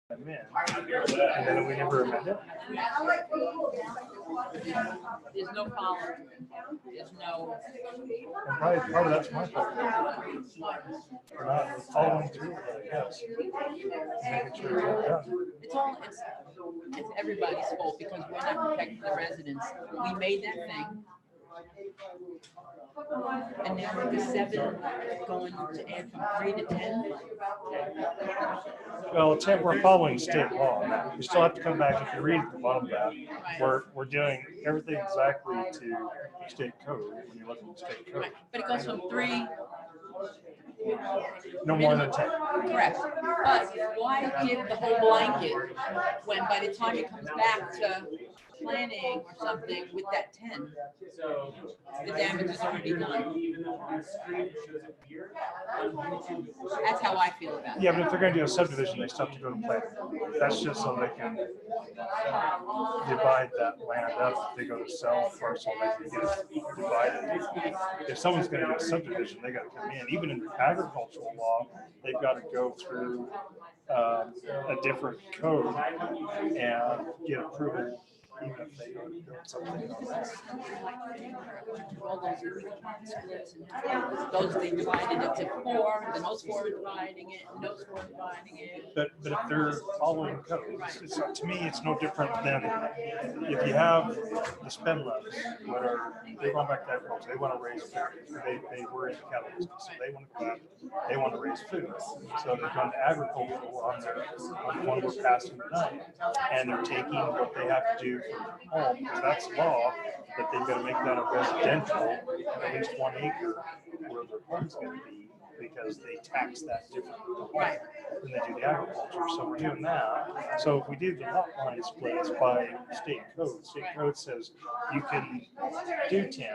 them in, and then we never amend it. There's no follow. There's no. And probably part of that's my fault. We're not following through with it, I guess. Making sure it's done. It's everybody's fault because we're not protecting the residents. We made that thing. And now with the 7 going to add from 3 to 10. Well, we're following state law. We still have to come back. If you read the bottom of that, we're doing everything exactly to state code when you look at the state code. Right. But it goes from 3. No more than 10. Correct. But why give the whole blanket when by the time it comes back to planning or something with that 10, the damage is already done. That's how I feel about it. Yeah, but if they're going to do a subdivision, they still have to go to planning. That's just so they can divide that land up. If they go to sell parcel, they can get it divided. If someone's going to do a subdivision, they got to come in. Even in agricultural law, they've got to go through a different code and get approval. Even if they don't build something on that. All those splits and those they divided it to 4, then those 4 are dividing it, and those 4 are dividing it. But if they're following code, to me, it's no different than if you have the spend levies, they're going back to agriculture, they want to raise food. They were in the cattle business, so they want to go out, they want to raise food. So they've gone to agricultural on one we're passing tonight, and they're taking what they have to do for home, because that's law, that they've got to make that a residential, at least 1 acre, where their home's going to be, because they tax that differently than they do the agriculture. So we're doing that. So if we do the lot line splits by state code says you can do 10,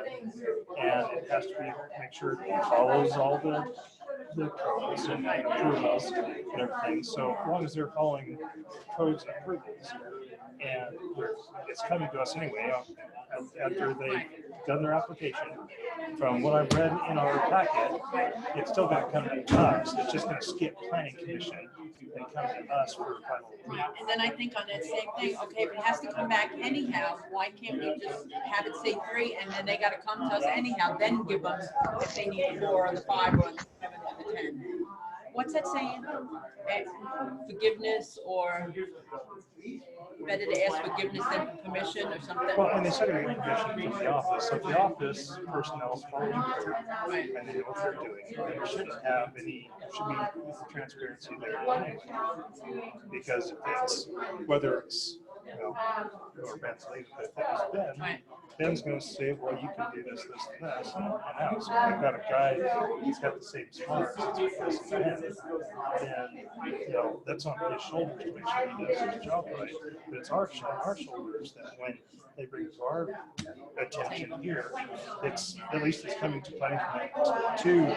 and it has to be, make sure it follows all the codes and approvals and everything. So as long as they're following codes and approvals, and it's coming to us anyway after they've done their application. From what I've read in our packet, it's still going to come to us. It's just going to skip planning commission and come to us for final approval. And then I think on that same thing, okay, if it has to come back anyhow, why can't we just have it say 3 and then they got to come to us anyhow, then give them if they need 4 or the 5 or the 7 or the 10. What's that saying? Forgiveness, or better to ask forgiveness than permission or something? Well, and they said it in permission from the office. So if the office personnel is following through and they know what they're doing, there shouldn't have any, should be transparency there anyway. Because if it's, whether it's, or Ben's leaving, but if it was Ben, Ben's going to say, well, you can do this, this, and this, and out. So if they've got a guy who's got the same smarts as Ben, then, that's on his shoulders to make sure he does his job right. But it's our shoulders that when they bring it to our attention here, it's, at least it's coming to planning to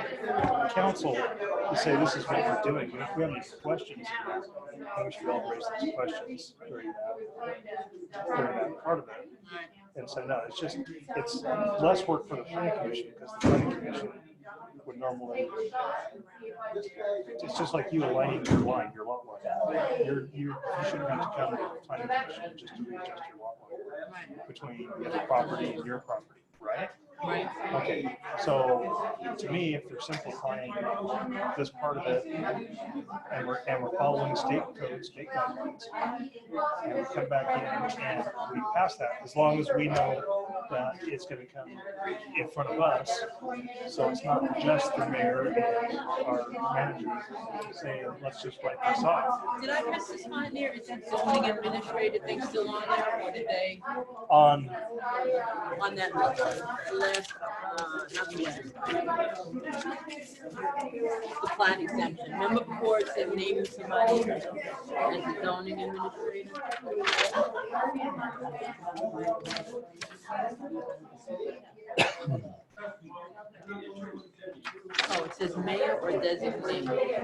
council to say this is what we're doing. And if we have any questions, then we should all raise those questions during that part of it. And so no, it's less work for the planning commission, because the planning commission would normally, it's just like you aligning your line, your lot line. You shouldn't have to come to the planning commission just to readjust your lot line between the property and your property, right? Right. Okay, so to me, if they're simplifying this part of it, and we're following state codes, state guidelines, and we come back in and we pass that, as long as we know that it's going to come in front of us, so it's not just the mayor and our manager saying, let's just write this off. Did I miss this on there? Is that zoning administrative thing still on there, or did they On that last, not the last, the plan exemption? Remember before it said naming somebody as the zoning administrator? Oh, it says mayor or designated.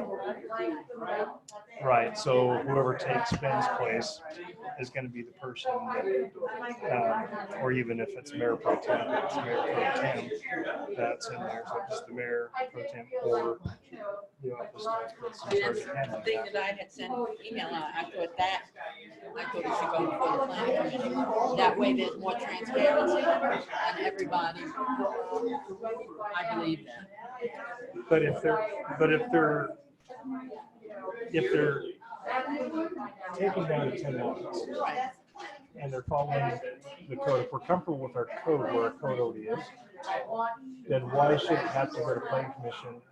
Right, so whoever takes Ben's place is going to be the person that, or even if it's mayor pro tem, it's mayor pro tem that's in there. So just the mayor pro tem or the office does, but it's See, already that's the handled thing that. that I had sent email out. I thought it should go before the planning commission. That way there's more transparency and everybody, I believe that. But if they're taking down to 10 lots Right. and they're following the code, if we're comfortable with our code where our code already is, then why should it have to go to planning commission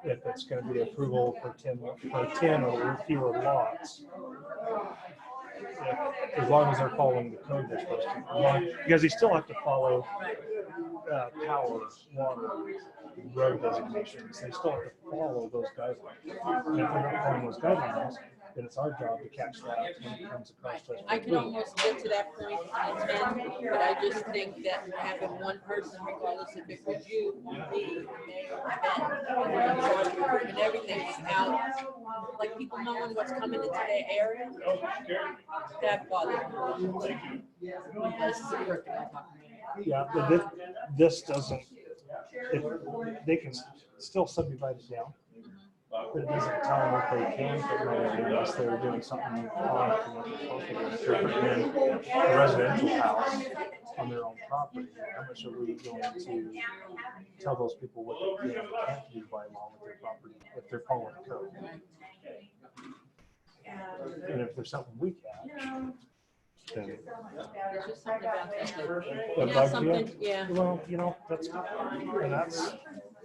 if it's going to be approval for 10 or fewer lots? As long as they're following the code they're supposed to. Because they still have to follow power, water, road designations. They still have to follow those guidelines. And if they're not following those guidelines, then it's our job to catch that when it comes across us. I can almost get to that point in 10, but I just think that having one person, regardless if it was you, me, Mayor, Ben, and everything without, like, people knowing what's coming into their area, that bothers me. This is a brick in my pocket. Yeah, but this doesn't, they can still subdivide it down, but it doesn't tell them what they can put in there unless they're doing something odd from what they're supposed to do. If they're putting in a residential house on their own property, how much are we going to tell those people what they can and can't do by law with their property if they're following the code? And if there's something we can, then There's just something about that. that Yeah, bugs something, you. yeah. Well, that's and that's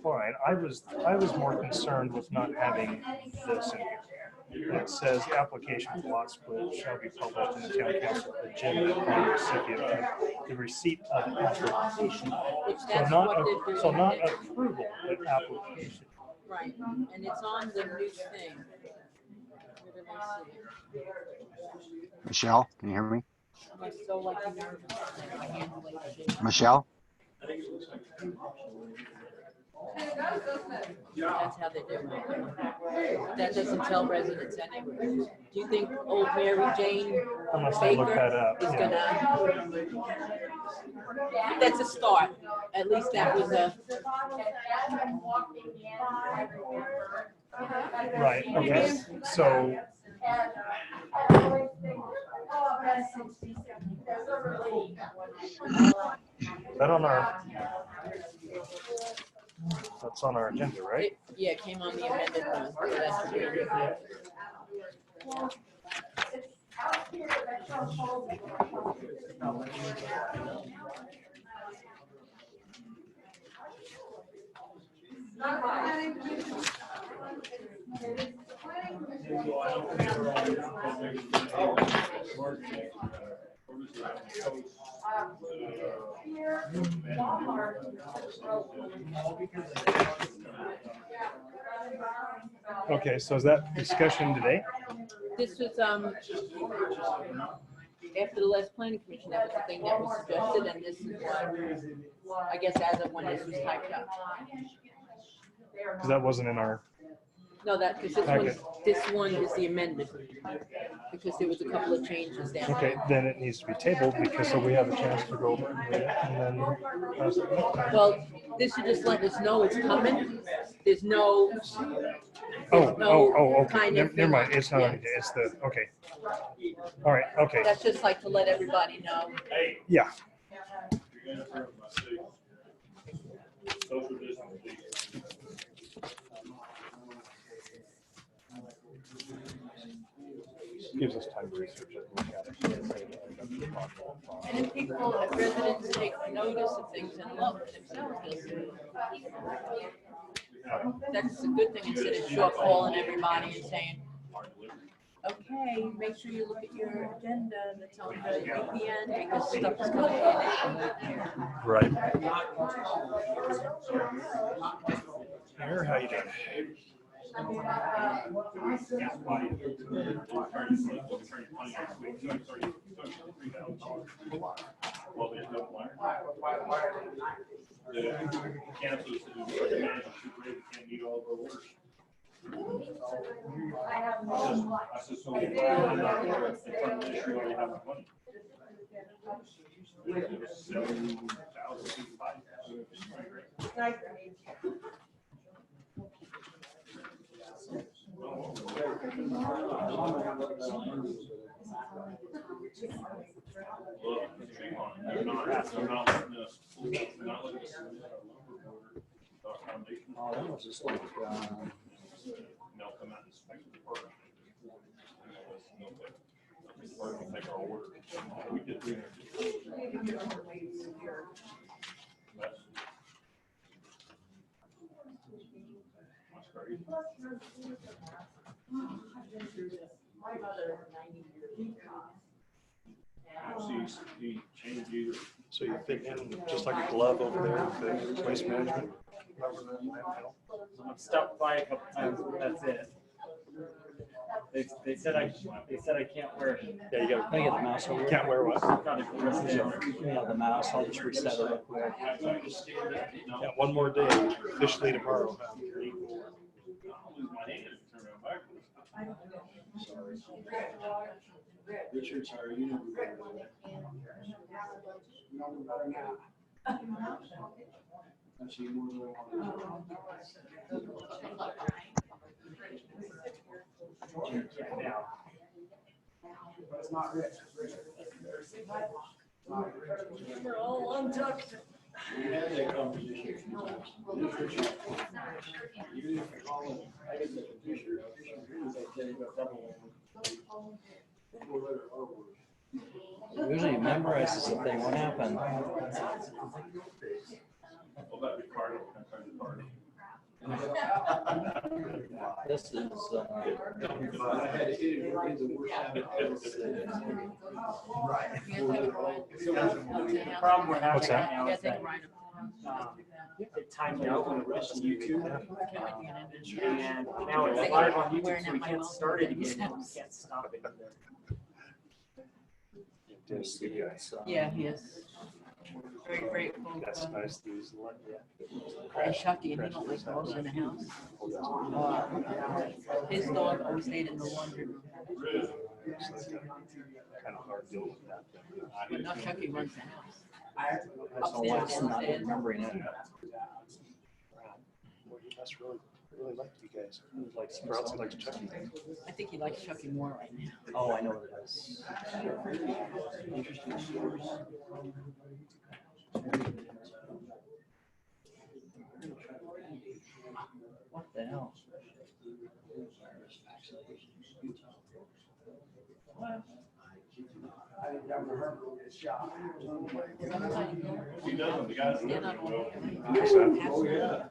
fine. I was more concerned with not having this in here. It says application for lot split shall be published in the town council agenda upon recipient, the receipt of application. Which So that's not, what they're doing. so not approval, but application. Right, and it's on the new thing. Where did I see it? Michelle, can you hear me? I'm so like nervous. I can't believe it. Michelle? That's how they do it. That doesn't tell residents anywhere. Do you think old Mary Jane Unless I look that Baker up. is Yeah. gonna? That's a start. At least that was a. Right. Okay. So. That on our. That's on our agenda, right? Yeah, it came on the amended one. So that's weird. Okay, so is that discussion today? This was after the last planning commission, that was the thing that was suggested, and this is what, I guess as of when this was typed up. Because that wasn't in our. No, that, because this one is the amended, because there was a couple of changes down there. Okay, then it needs to be tabled because so we have a chance to go over it and read it and then pass it next time. Well, this should just let us know it's coming. There's no. Okay. kind of Never mind. thing. It's not on here. It's the, okay. All right, okay. That's just like to let everybody know. Yeah. Gives us time to research it, look at it. And if people, if residents take notice of things and look themselves, that's a good thing instead of short calling everybody and saying, okay, make sure you look at your agenda that's on the VPN because stuff is coming in. Right. Mayor, how you doing? Oh, that was just like, So you fit in just like a glove over there with the waste management. I've stopped by a couple times, but that's it. They said I can't wear it. Yeah, you can I get the mouse over you here? can't wear what? Not if the rest of it. Yeah, the mouse, I'll just reset it real quick. Yeah, one more day, officially tomorrow. Huh? Richard, sorry, you never got it. Actually, more than one. It's not rich. We're all untucked. We had that conversation. Even if I call it, I get the Fisher, I tell you about double. Four-letter R word. Usually memorizes the thing. What happened? This is, I had to hit it in the worst habit. The problem we're having What's that? right now is that it timed out when it was on YouTube. And now it's live on YouTube, so we can't start it again, and we can't stop it either. this is, Yeah, he is. Very grateful. That's nice. These, And Chucky, and he don't like dogs in the house. His dog always stayed in the laundry room. kind of hard deal with that. But now Chucky runs the house. I don't know why it's not remembering it. That's really like you guys. Like Sprouts likes Chucky. I think he likes Chucky more right now. Oh, I know what it is. Interesting stories. What the hell? I never heard of this shot. He doesn't, the guys. They're not on. Oh, yeah.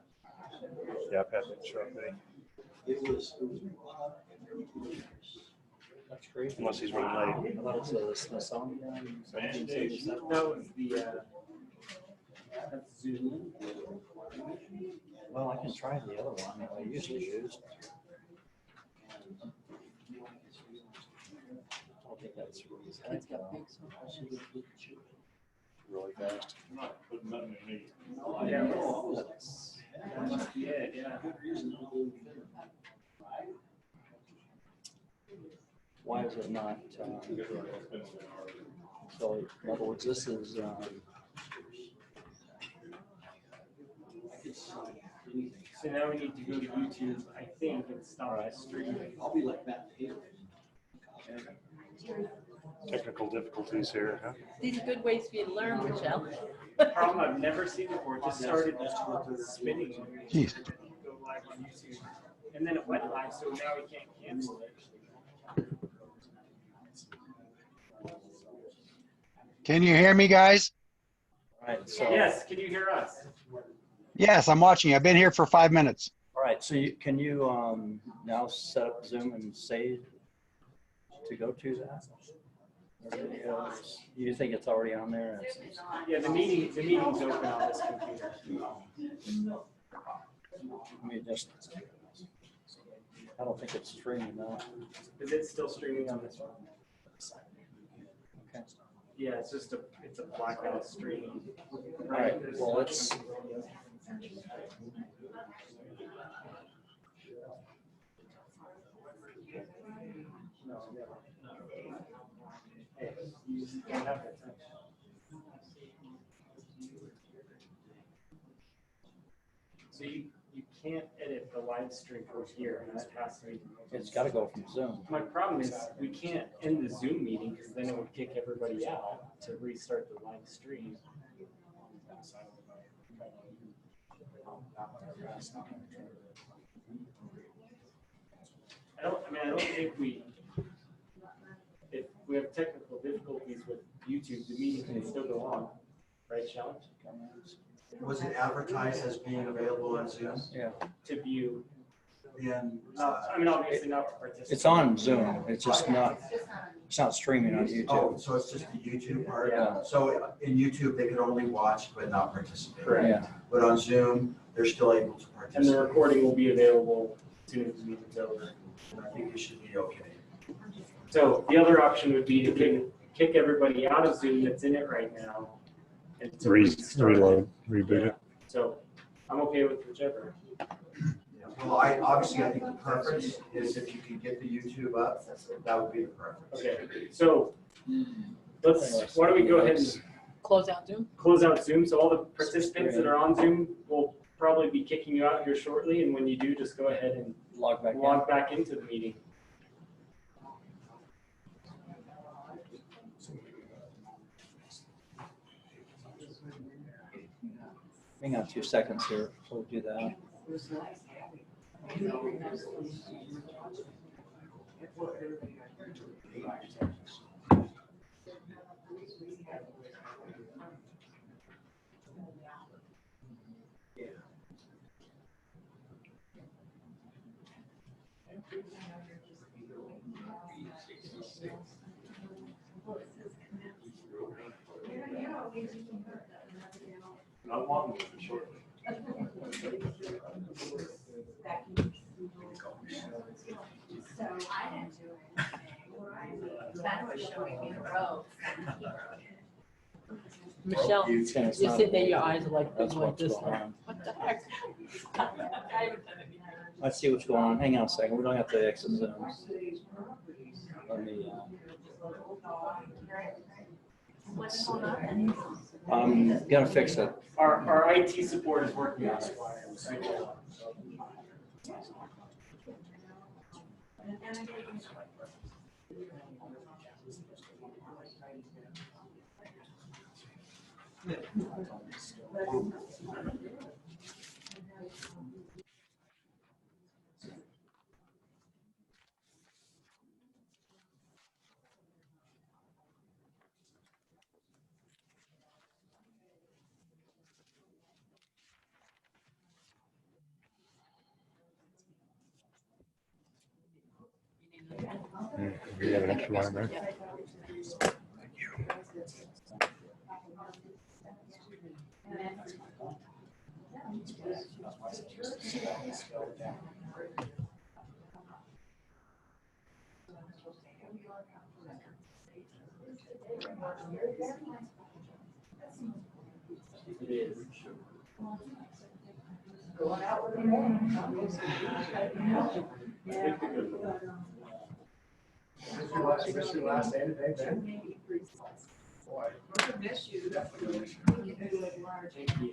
Yeah, I've had that truck, It was. That's crazy. unless he's running late. I thought it was a Smithsonian. 1777. That was the, that's Zoom. Well, I can try the other one that I usually use. I don't think that's really Kids got big so fast. Really fast. Yeah. That's- Yeah. Why is it not? So in other words, this is. So now we need to go to YouTube, I think, and stop the stream. I'll be like Matt Taylor. Technical difficulties here, huh? These are good ways for you to learn, Michelle. Problem I've never seen before, it just started spinning. Jeez. Go live on YouTube. And then it went live, so now we can't cancel it. Can you hear me, guys? Right. So. Yes, can you hear us? Yes, I'm watching you. I've been here for 5 minutes. All right. So can you now set up Zoom and say to go to that? You think it's already on there? Yeah, the meeting's open on this computer. Let me just. I don't think it's streaming though. Is it still streaming on this one? Okay. Yeah, it's a blackout stream. All right. Well, let's. So you can't edit the live stream from here, and that has to be. It's got to go from Zoom. My problem is we can't end the Zoom meeting because then it would kick everybody out to restart the live stream. I don't think if we have technical difficulties with YouTube, the meeting can still go on, right, Shelley? Was it advertised as being available on Zoom? Yeah. To view, And, I mean, obviously not to participate. It's on Zoom. It's just not, it's not streaming on oh, YouTube. so it's just the YouTube part? Yeah. So in YouTube, they could only watch but not participate? Correct. Yeah. But on Zoom, they're still able to And the participate? recording will be available as soon as the meeting's over. I think it should be okay. So the other option would be to kick everybody out of Zoom that's in it right now. And to restart it. Reload, reboot it. So I'm okay with whichever. Well, obviously, I think the preference is if you can get the YouTube up, that would be the preference. Okay, so why don't we go ahead and Close out Zoom? close out Zoom? So all the participants that are on Zoom will probably be kicking you out here shortly. And when you do, just go ahead and Log back in. log back into the meeting. Hang on 2 seconds here. We'll do that. Not long, shortly. So I didn't do anything. That was showing me the road. Michelle, you're It's not- sitting there, your eyes are like, That's like what's this. going on. What the heck? Let's see what's going on. Hang on a second. We don't have to exit Zoom. Let me, What's going on? I'm gonna fix it. Our IT support is working on it. You have an extra one there? It is.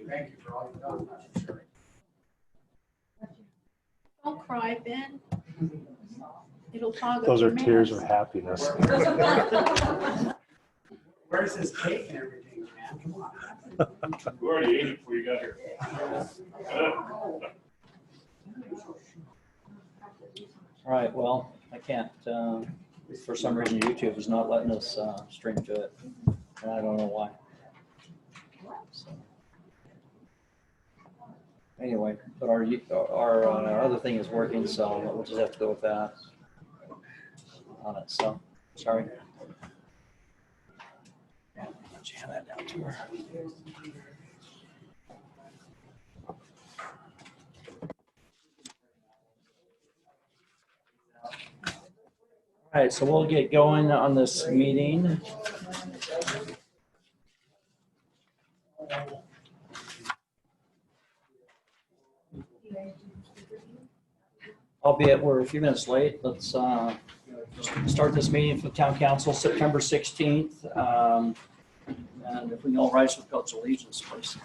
Thank you for all you've done. Don't cry, Ben. It'll fog up Those your are tears mirrors. of happiness. Where's this cake and everything, man? Come on. We already ate it before you got here. All right, well, I can't, for some reason, YouTube is not letting us stream to it, and I don't know why. So, anyway, but our other thing is working, so we'll just have to go with that on it, so, sorry. Jam that down to her. All right, so we'll get going on this meeting. Albeit we're a few minutes late, let's start this meeting for the town council, September 16th. And if we can all rise with God's allegiance, please.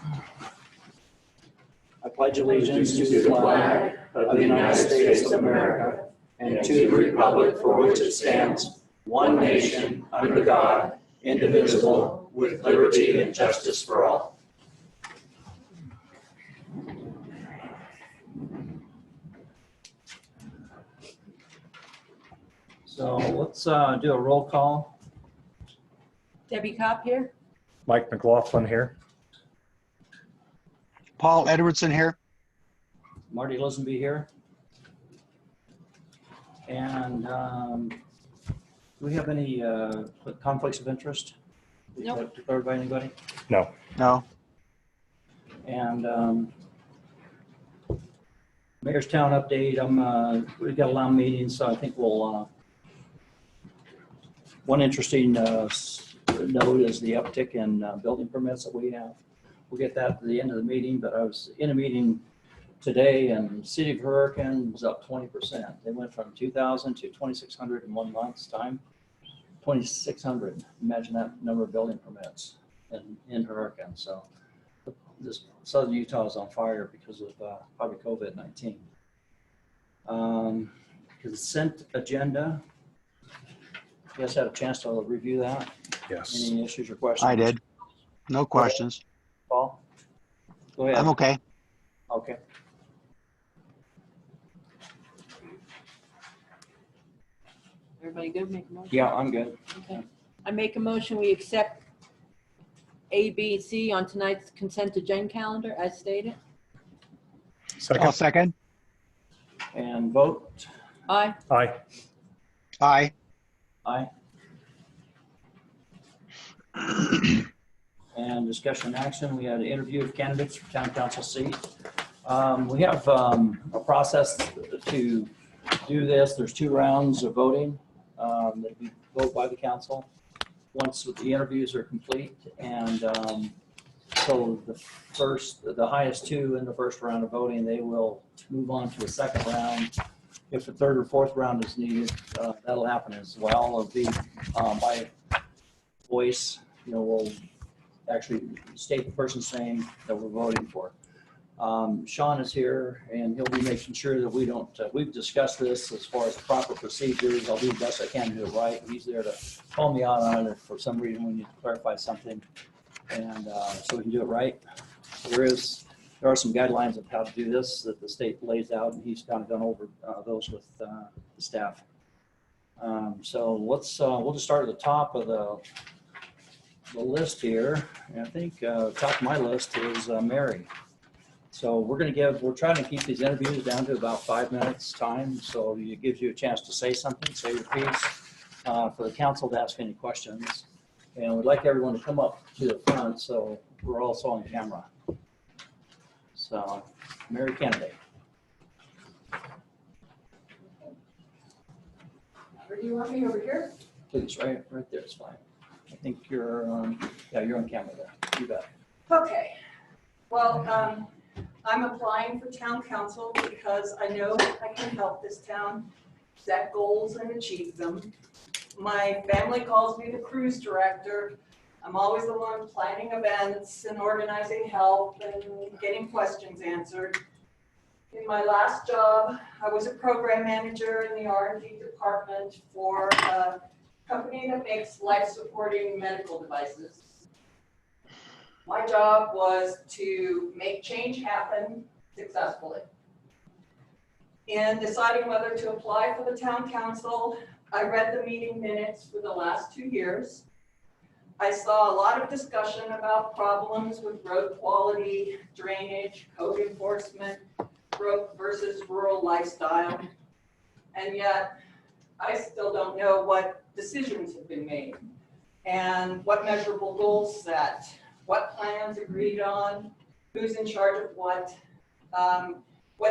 I pledge allegiance to the flag of the United States of America and to the republic for which it stands, one nation, under God, indivisible, with liberty and justice for all. So let's do a roll call. Debbie Cop here. Mike McLaughlin here. Paul Edwardson here. Marty Lisenby here. And do we have any conflicts of interest? Nope. Declared by anybody? No. No. And Mayor's Town update, we've got a lot of meetings, so I think we'll, one interesting note is the uptick in building permits that we have. We'll get that at the end of the meeting, but I was in a meeting today and City of Hurricane was up 20%. They went from 2,000 to 2,600 in 1 month's time. 2,600, imagine that number of building permits in Hurricane. So this Southern Utah is on fire because of probably COVID-19. Consent agenda. You guys had a chance to review that? Yes. Any issues or questions? I did. No questions. Paul? Go ahead. I'm okay. Okay. Everybody good? Make a motion? Yeah, I'm good. Okay. I make a motion, we accept A, B, C on tonight's consent agenda calendar as stated. I'll second. And vote? Aye. Aye. Aye. Aye. And discussion and action, we had an interview of candidates for town council seat. We have a process to do this. There's 2 rounds of voting that we vote by the council once the interviews are complete. And so the highest 2 in the first round of voting, they will move on to a second round. If the 3rd or 4th round is needed, that'll happen as well. It'll be by voice. We'll actually state the person's name that we're voting for. Sean is here and he'll be making sure that we don't, we've discussed this as far as proper procedures. I'll do the best I can to do it right. He's there to call me out on it if for some reason we need to clarify something. And so we can do it right. There are some guidelines of how to do this that the state lays out, and he's kind of gone over those with the staff. So we'll just start at the top of the list here. And I think top of my list is Mary. So we're trying to keep these interviews down to about 5 minutes time. So it gives you a chance to say something, say your piece, for the council to ask any questions. And we'd like everyone to come up to the front so we're also on camera. So, Mary Kennedy. Or do you want me over here? Please, right there is fine. I think you're on camera there. You bet. Okay. Well, I'm applying for town council because I know I can help this town set goals and achieve them. My family calls me the cruise director. I'm always the one planning events and organizing help and getting questions answered. In my last job, I was a program manager in the R&D department for a company that makes life-supporting medical devices. My job was to make change happen successfully. In deciding whether to apply for the town council, I read the meeting minutes for the last 2 years. I saw a lot of discussion about problems with road quality, drainage, code enforcement, growth versus rural lifestyle. And yet, I still don't know what decisions have been made and what measurable goals set, what plans agreed on, who's in charge of what, when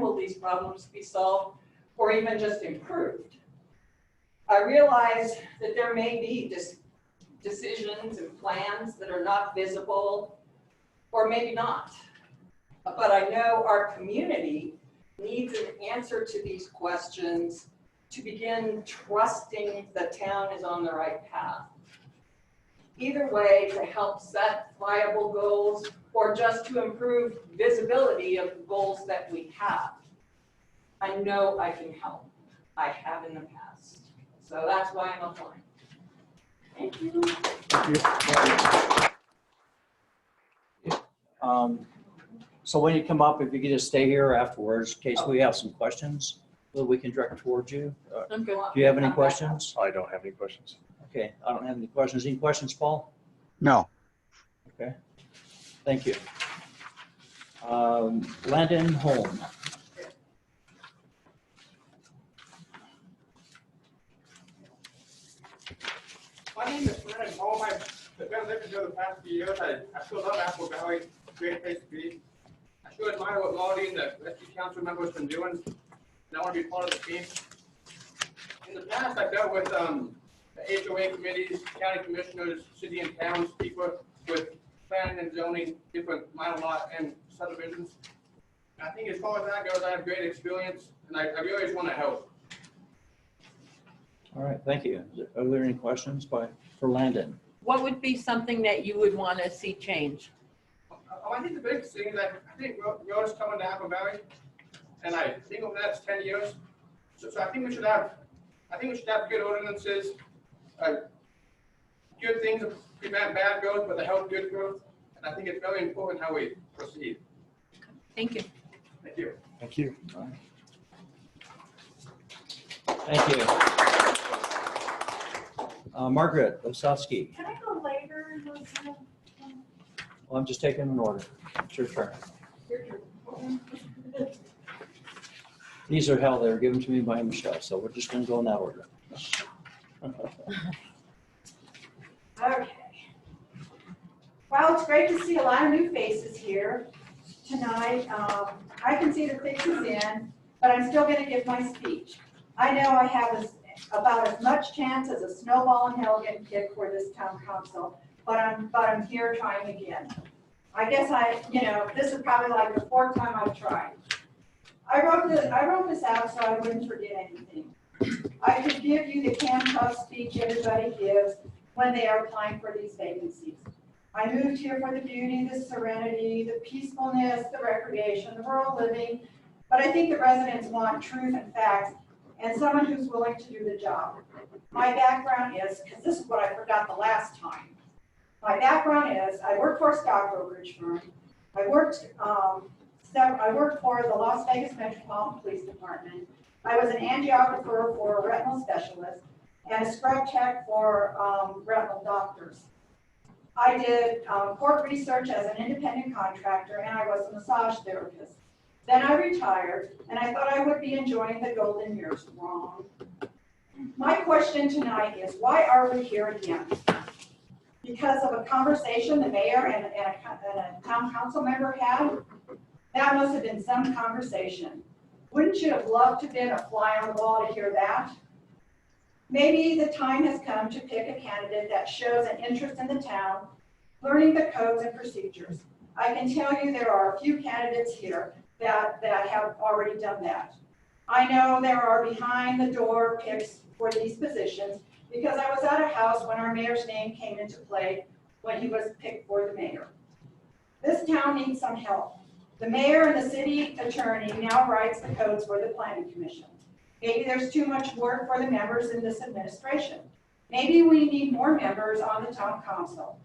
will these problems be solved or even just improved? I realize that there may be decisions and plans that are not visible, or maybe not. But I know our community needs an answer to these questions to begin trusting the town is on the right path. Either way, to help set viable goals or just to improve visibility of the goals that we have. I know I can help. I have in the past. So that's why I'm applying. Thank you. So when you come up, if you could just stay here afterwards, in case we have some questions that we can direct towards you. I'm good. Do you have any questions? I don't have any questions. Okay, I don't have any questions. Any questions, Paul? No. Okay, thank you. Landon Holm. My name is Brandon Holm. I've been living here the past few years. I still love Apple Valley. Great place to be. I sure admire what Maudie and the rescue council members have been doing. And I want to be part of the team. In the past, I've dealt with the HOA committees, county commissioners, city and towns, people with planning and zoning, different minor lot and subdivisions. And I think as far as that goes, I have great experience, and I really just want to help. All right, thank you. Are there any questions for Landon? What would be something that you would want to see change? I think the biggest thing is that I think roads coming to Apple Valley, and I think over the next 10 years. So I think we should have good ordinances, good things to prevent bad growth, but to help good growth. And I think it's very important how we proceed. Thank you. Thank you. Thank you. Thank you. Margaret Osowski. Can I go later? Well, I'm just taking an order. It's your turn. These are how they were given to me by Michelle, so we're just going to go in that order. Okay. Well, it's great to see a lot of new faces here tonight. I can see the fixes in, but I'm still going to give my speech. I know I have about as much chance as a snowball in hell getting kicked for this town council, but I'm here trying again. I guess this is probably like the 4th time I've tried. I wrote this out so I wouldn't forget anything. I could give you the handcuff speech everybody gives when they are applying for these vacancies. I moved here for the beauty, the serenity, the peacefulness, the recreation, the rural living, but I think the residents want truth and facts and someone who's willing to do the job. My background is, because this is what I forgot the last time. My background is, I worked for a stock brokerage firm. I worked for the Las Vegas Metropolitan Police Department. I was an angiographer for a retinal specialist and a scrub tech for retinal doctors. I did court research as an independent contractor, and I was a massage therapist. Then I retired, and I thought I would be enjoying the golden years. Wrong. My question tonight is, why are we here again? Because of a conversation the mayor and a town council member had? That must have been some conversation. Wouldn't you have loved to have been a fly on the wall to hear that? Maybe the time has come to pick a candidate that shows an interest in the town, learning the codes and procedures. I can tell you there are a few candidates here that have already done that. I know there are behind the door picks for these positions because I was at a house when our mayor's name came into play when he was picked for the mayor. This town needs some help. The mayor and the city attorney now writes the codes for the planning commission. Maybe there's too much work for the members in this administration. Maybe we need more members on the town council.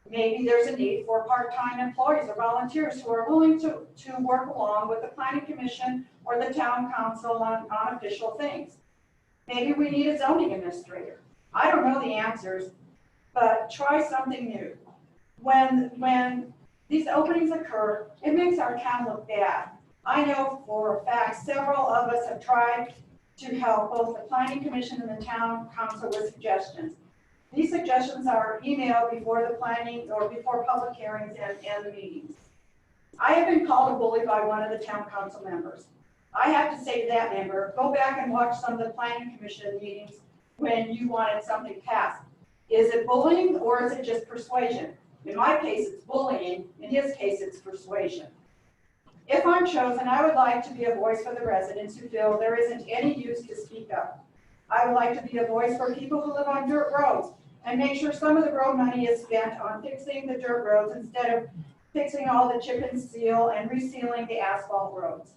Maybe there's a need for part-time employees or volunteers who are willing to work along with the planning commission or the town council on official things. Maybe we need a zoning administrator. I don't know the answers, but try something new. When these openings occur, it makes our town look bad. I know for a fact several of us have tried to help both the planning commission and the town council with suggestions. These suggestions are emailed before the planning or before public hearings and the meetings. I have been called a bully by one of the town council members. I have to say to that member, go back and watch some of the planning commission meetings when you wanted something passed. Is it bullying or is it just persuasion? In my case, it's bullying. In his case, it's persuasion. If I'm chosen, I would like to be a voice for the residents who feel there isn't any use to speak up. I would like to be a voice for people who live on dirt roads and make sure some of the road money is spent on fixing the dirt roads instead of fixing all the chip and seal and resealing the asphalt roads.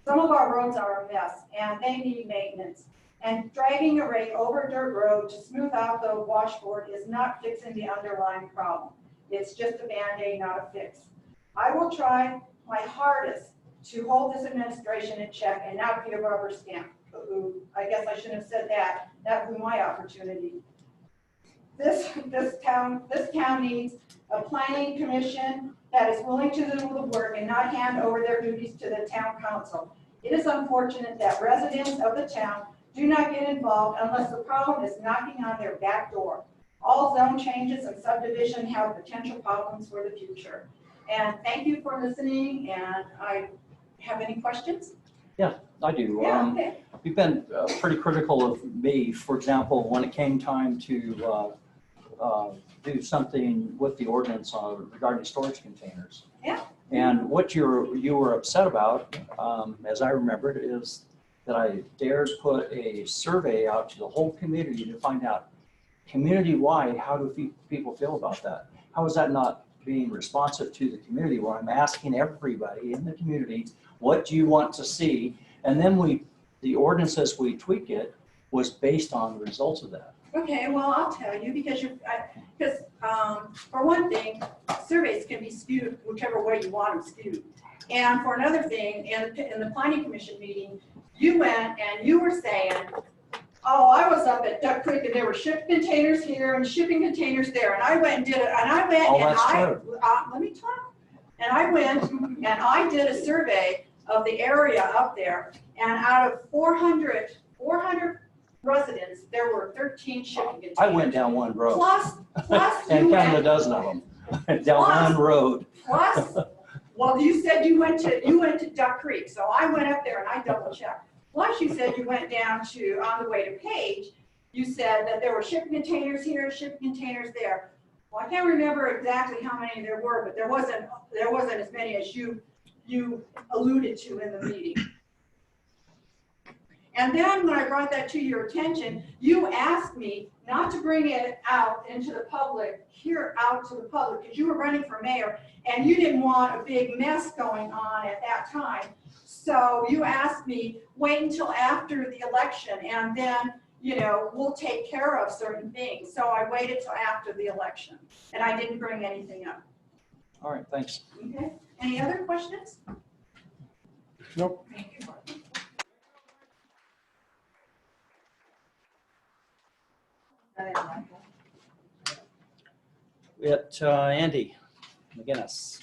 Some of our roads are a mess and they need maintenance. And dragging a rake over a dirt road to smooth out the washboard is not fixing the underlying problem. It's just a Band-Aid, not a fix. I will try my hardest to hold this administration in check and not be a rubber stamp. Ooh, I guess I shouldn't have said that. That blew my opportunity. This town needs a planning commission that is willing to do the work and not hand over their duties to the town council. It is unfortunate that residents of the town do not get involved unless the problem is knocking on their back door. All zone changes and subdivision have potential problems for the future. And thank you for listening, and I have any questions? I do. Yeah, okay. You've been pretty critical of me, for example, when it came time to do something with the ordinance regarding storage containers. Yeah. And what you were upset about, as I remembered, is that I dared put a survey out to the whole community to find out community-wide, how do people feel about that? How is that not being responsive to the community, where I'm asking everybody in the community, what do you want to see? And then the ordinance as we tweak it was based on the results of that. Okay, well, I'll tell you, because for one thing, surveys can be skewed whichever way you want them skewed. And for another thing, in the planning commission meeting, you went and you were saying, oh, I was up at Duck Creek and there were shipping containers here and shipping containers there. And I went and did it, and I went and let me talk. And I went and I did a survey of the area up there, and out of 400 residents, there were 13 shipping containers. I went down one road. Plus and you counted went, a dozen of them down one road. plus, well, you said you went to Duck Creek, so I went up there and I double checked. Plus, you said you went down to, on the way to Page, you said that there were shipping containers here, shipping containers there. Well, I can't remember exactly how many there were, but there wasn't as many as you alluded to in the meeting. And then when I brought that to your attention, you asked me not to bring it out into the public, because you were running for mayor and you didn't want a big mess going on at that time. So you asked me, wait until after the election and then, we'll take care of certain things. So I waited till after the election and I didn't bring anything up. All right, thanks. Okay, any other questions? Nope. Andy McGinnis.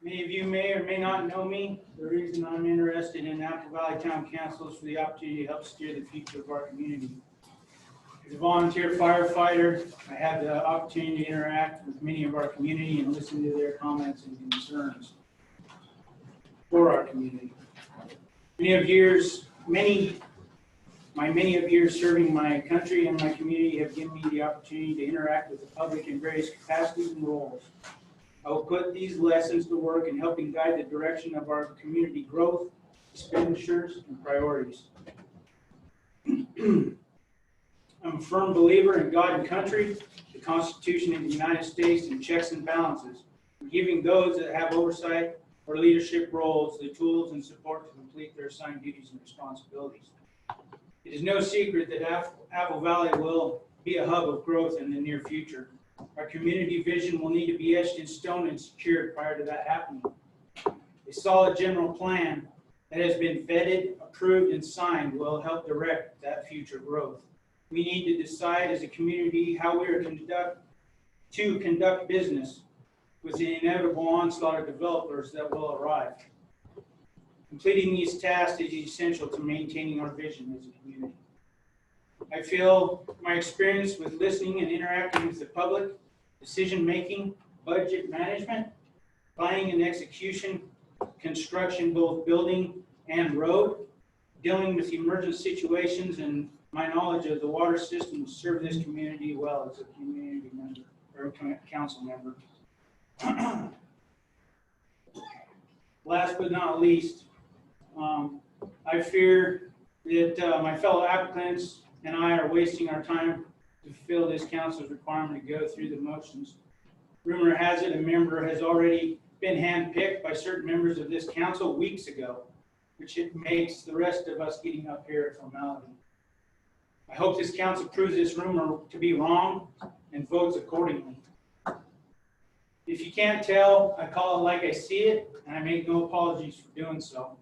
Many of you may or may not know me. The reason I'm interested in Apple Valley Town Council is for the opportunity to help steer the future of our community. As a volunteer firefighter, I had the opportunity to interact with many of our community and listen to their comments and concerns for our community. Many of years serving my country and my community have given me the opportunity to interact with the public in various capacities and roles. I will put these lessons to work in helping guide the direction of our community growth, expenditures, and priorities. I'm a firm believer in God and country, the Constitution of the United States, and checks and balances, and giving those that have oversight or leadership roles the tools and support to complete their assigned duties and responsibilities. It is no secret that Apple Valley will be a hub of growth in the near future. Our community vision will need to be etched in stone and secured prior to that happening. A solid general plan that has been vetted, approved, and signed will help direct that future growth. We need to decide as a community how we are to conduct business with the inevitable onslaught of developers that will arrive. Completing these tasks is essential to maintaining our vision as a community. I feel my experience with listening and interacting with the public, decision-making, budget management, planning and execution, construction, both building and road, dealing with emergent situations, and my knowledge of the water system will serve this community well as a community member or council member. Last but not least, I fear that my fellow applicants and I are wasting our time to fulfill this council's requirement to go through the motions. Rumor has it a member has already been handpicked by certain members of this council weeks ago, which it makes the rest of us getting up here a formality. I hope this council proves this rumor to be wrong and votes accordingly. If you can't tell, I call it like I see it, and I make no apologies for doing so.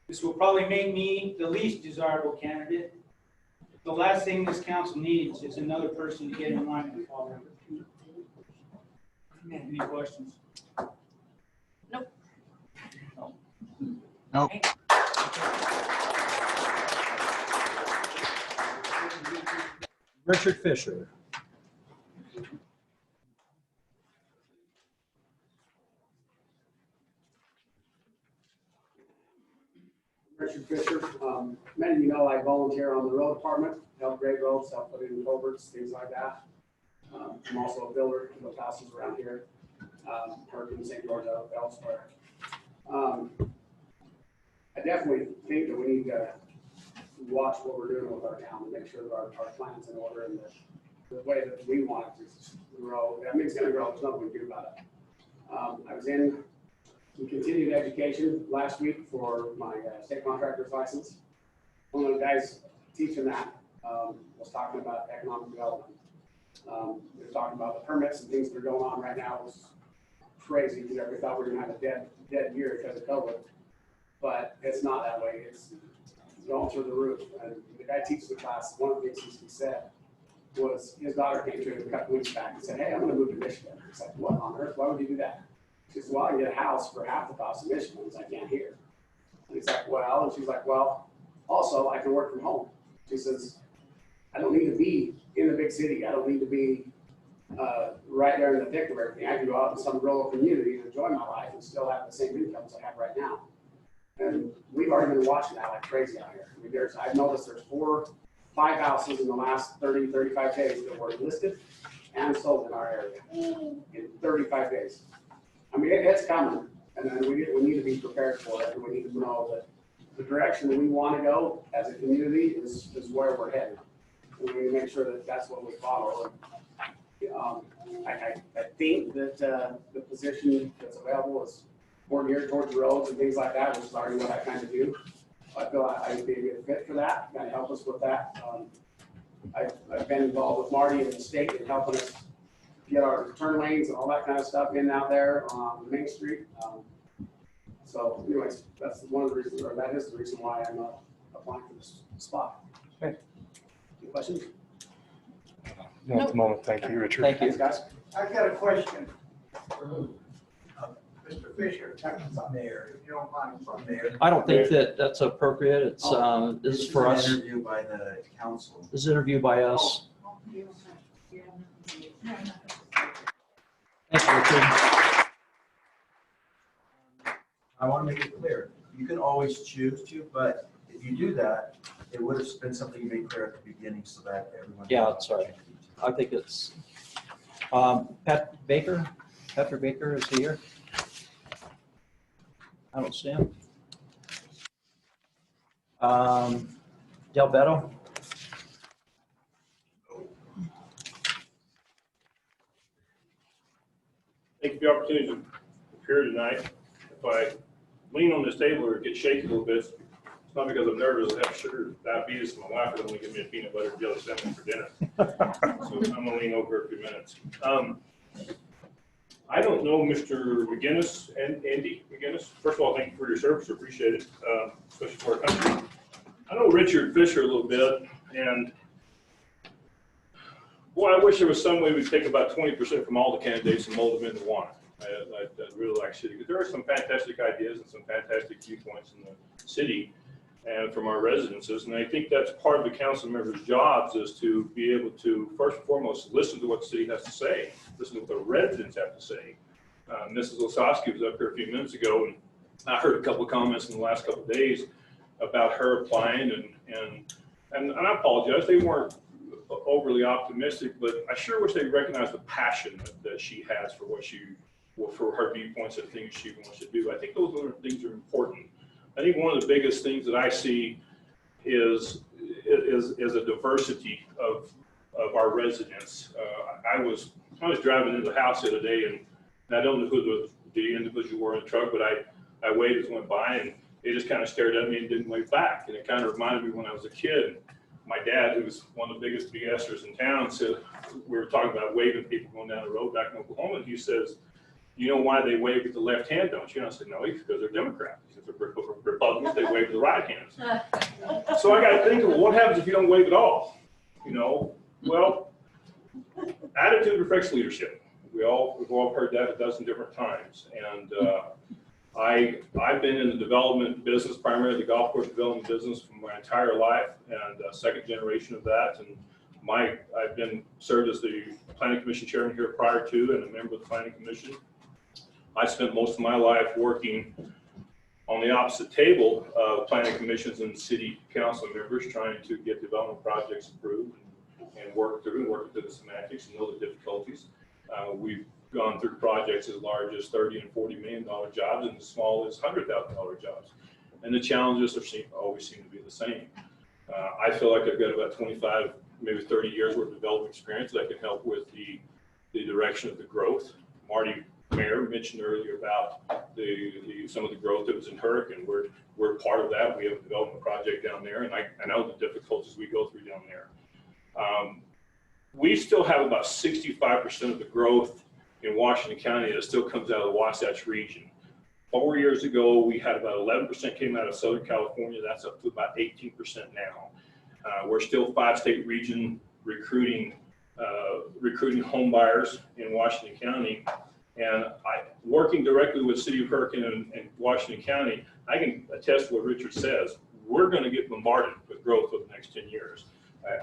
This will probably make me the least desirable candidate. The last thing this council needs is another person to get in line and follow. Any questions? Nope. Richard Fisher. Richard Fisher. Many of you know I volunteer on the road department, help grade roads, help put in culverts, things like that. I'm also a builder, build houses around here, Hurricane St. George, elsewhere. I definitely think that we need to watch what we're doing with our town and make sure that our plan's in order and the way that we want it to grow. I mean, it's going to grow. There's nothing we can do about it. I was in some continued education last week for my state contractor's license. One of the guys teaching that was talking about economic development. They were talking about the permits and things that are going on right now. It was crazy. We thought we were going to have a dead year because of COVID, but it's not that way. It's going through the roof. And the guy teaches the class. One of the things he said was his daughter came to him a couple weeks back and said, "Hey, I'm going to move to Michigan." He's like, "What on earth? Why would you do that?" She says, "Well, I can get a house for half the cost of Michigan." He's like, "I can't hear." And he's like, "Well," and she's like, "Well, also I can work from home." She says, "I don't need to be in the big city. I don't need to be right there in the thick of everything. I can go out in some rural community and enjoy my life and still have the same income as I have right now." And we've already been watching that like crazy out here. I mean, I've noticed there's 4-5 houses in the last 30-35 days that were listed and sold in our area in 35 days. I mean, it's coming, and then we need to be prepared for it, and we need to know that the direction that we want to go as a community is where we're headed. And we need to make sure that that's what we follow. And, I think that the position that's available is more geared towards roads and things like that, which is already what I kind of do. I feel like I would be a good fit for that, kind of help us with that. I've been involved with Marty and the state in helping us get our turn lanes and all that kind of stuff in out there on Main Street. So anyways, that's one of the reasons, or that is the reason why I'm applying for this spot. Okay. Any questions? No, at the moment. Thank you, Richard. Thank you. Thanks, guys. I've got a question. Mr. Fisher, from there, if you don't mind from there. I don't think that that's appropriate. It's, this is for us. Interview by the council. This is an interview by us. Thanks, Richard. I want to make it clear, you can always choose to, but if you do that, it would have been something you made clear at the beginning so that everyone. Yeah, that's right. I think it's, Patrick Baker is here. I don't see him. Del Beto. Thank you for the opportunity to appear tonight. If I lean on this table or get shaky a little bit, it's not because I'm nervous. I have sugar diabetes. My wife would only give me a peanut butter and jelly sandwich for dinner. So I'm gonna lean over a few minutes. I don't know Mr. McGinnis and Andy McGinnis. First of all, thank you for your service. I appreciate it, especially for our country. I know Richard Fisher a little bit, and boy, I wish there was some way we'd take about 20% from all the candidates and mold them into one. I'd really like city, because there are some fantastic ideas and some fantastic viewpoints in the city and from our residences. And I think that's part of the council members' jobs, is to be able to, first and foremost, listen to what the city has to say, listen to what the residents have to say. Mrs. Osowski was up here a few minutes ago, and I heard a couple of comments in the last couple of days about her applying, and I apologize, they weren't overly optimistic, but I sure wish they recognized the passion that she has for what she for her viewpoints and things she wants to do. I think those other things are important. I think one of the biggest things that I see is a diversity of our residents. I was driving into the house the other day, and I don't know who the individual were in the truck, but I waved as I went by, and they just kind of stared at me and didn't wave back. And it kind of reminded me when I was a kid. My dad, who was one of the biggest BSers in town, said, we were talking about waving people going down the road back in Oklahoma, and he says, you know why they wave with the left hand, don't you? And I said, no, it's because they're Democrats. If they're Republicans, they wave with the right hands. So I got to think, well, what happens if you don't wave at all? You know, well, attitude reflects leadership. We've all heard that a dozen different times. And I've been in the development business, primarily the golf course development business, for my entire life, and second generation of that. And I've been served as the planning commission chairman here prior to, and a member of the planning commission. I spent most of my life working on the opposite table of planning commissions and city council members, trying to get development projects approved and work through the semantics and know the difficulties. We've gone through projects as large as $30 and $40 million jobs and as small as $100,000 jobs. And the challenges always seem to be the same. I feel like I've got about 25, maybe 30 years worth of development experience that can help with the direction of the growth. Marty Mayer mentioned earlier about some of the growth that was in Hurricane. We're part of that. We have a development project down there, and I know the difficulties we go through down there. We still have about 65% of the growth in Washington County that still comes out of the Wasatch region. 4 years ago, we had about 11% came out of Southern California. That's up to about 18% now. We're still 5-state region recruiting home buyers in Washington County. And working directly with City of Hurricane and Washington County, I can attest to what Richard says. We're going to get bombarded with growth for the next 10 years.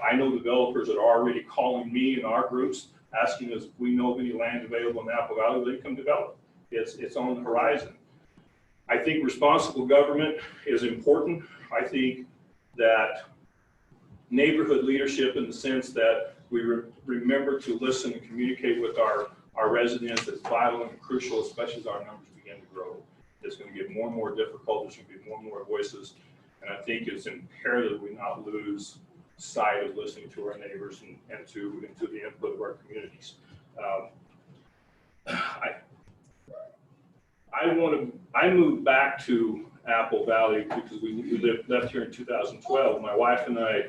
I know developers that are already calling me and our groups, asking us if we know of any land available in Apple Valley where they can develop. It's on the horizon. I think responsible government is important. I think that neighborhood leadership, in the sense that we remember to listen and communicate with our residents, is vital and crucial, especially as our numbers begin to grow. It's going to get more and more difficult. There's going to be more and more voices. And I think it's imperative we not lose sight of listening to our neighbors and to the input of our communities. I moved back to Apple Valley because we left here in 2012. My wife and I,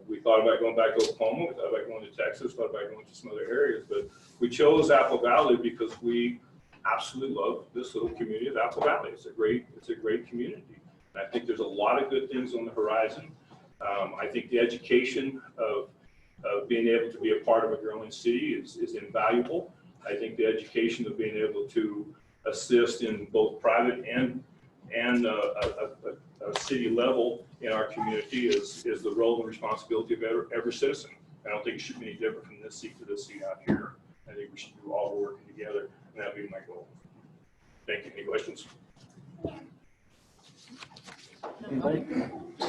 we thought about going back to Oklahoma, we thought about going to Texas, thought about going to some other areas, but we chose Apple Valley because we absolutely love this little community of Apple Valley. It's a great community. And I think there's a lot of good things on the horizon. I think the education of being able to be a part of a growing city is invaluable. I think the education of being able to assist in both private and a city level in our community is the role and responsibility of every citizen. I don't think it should be any different from this seat to this seat out here. I think we should do all the working together, and that'd be my goal. Thank you. Any questions? Anybody?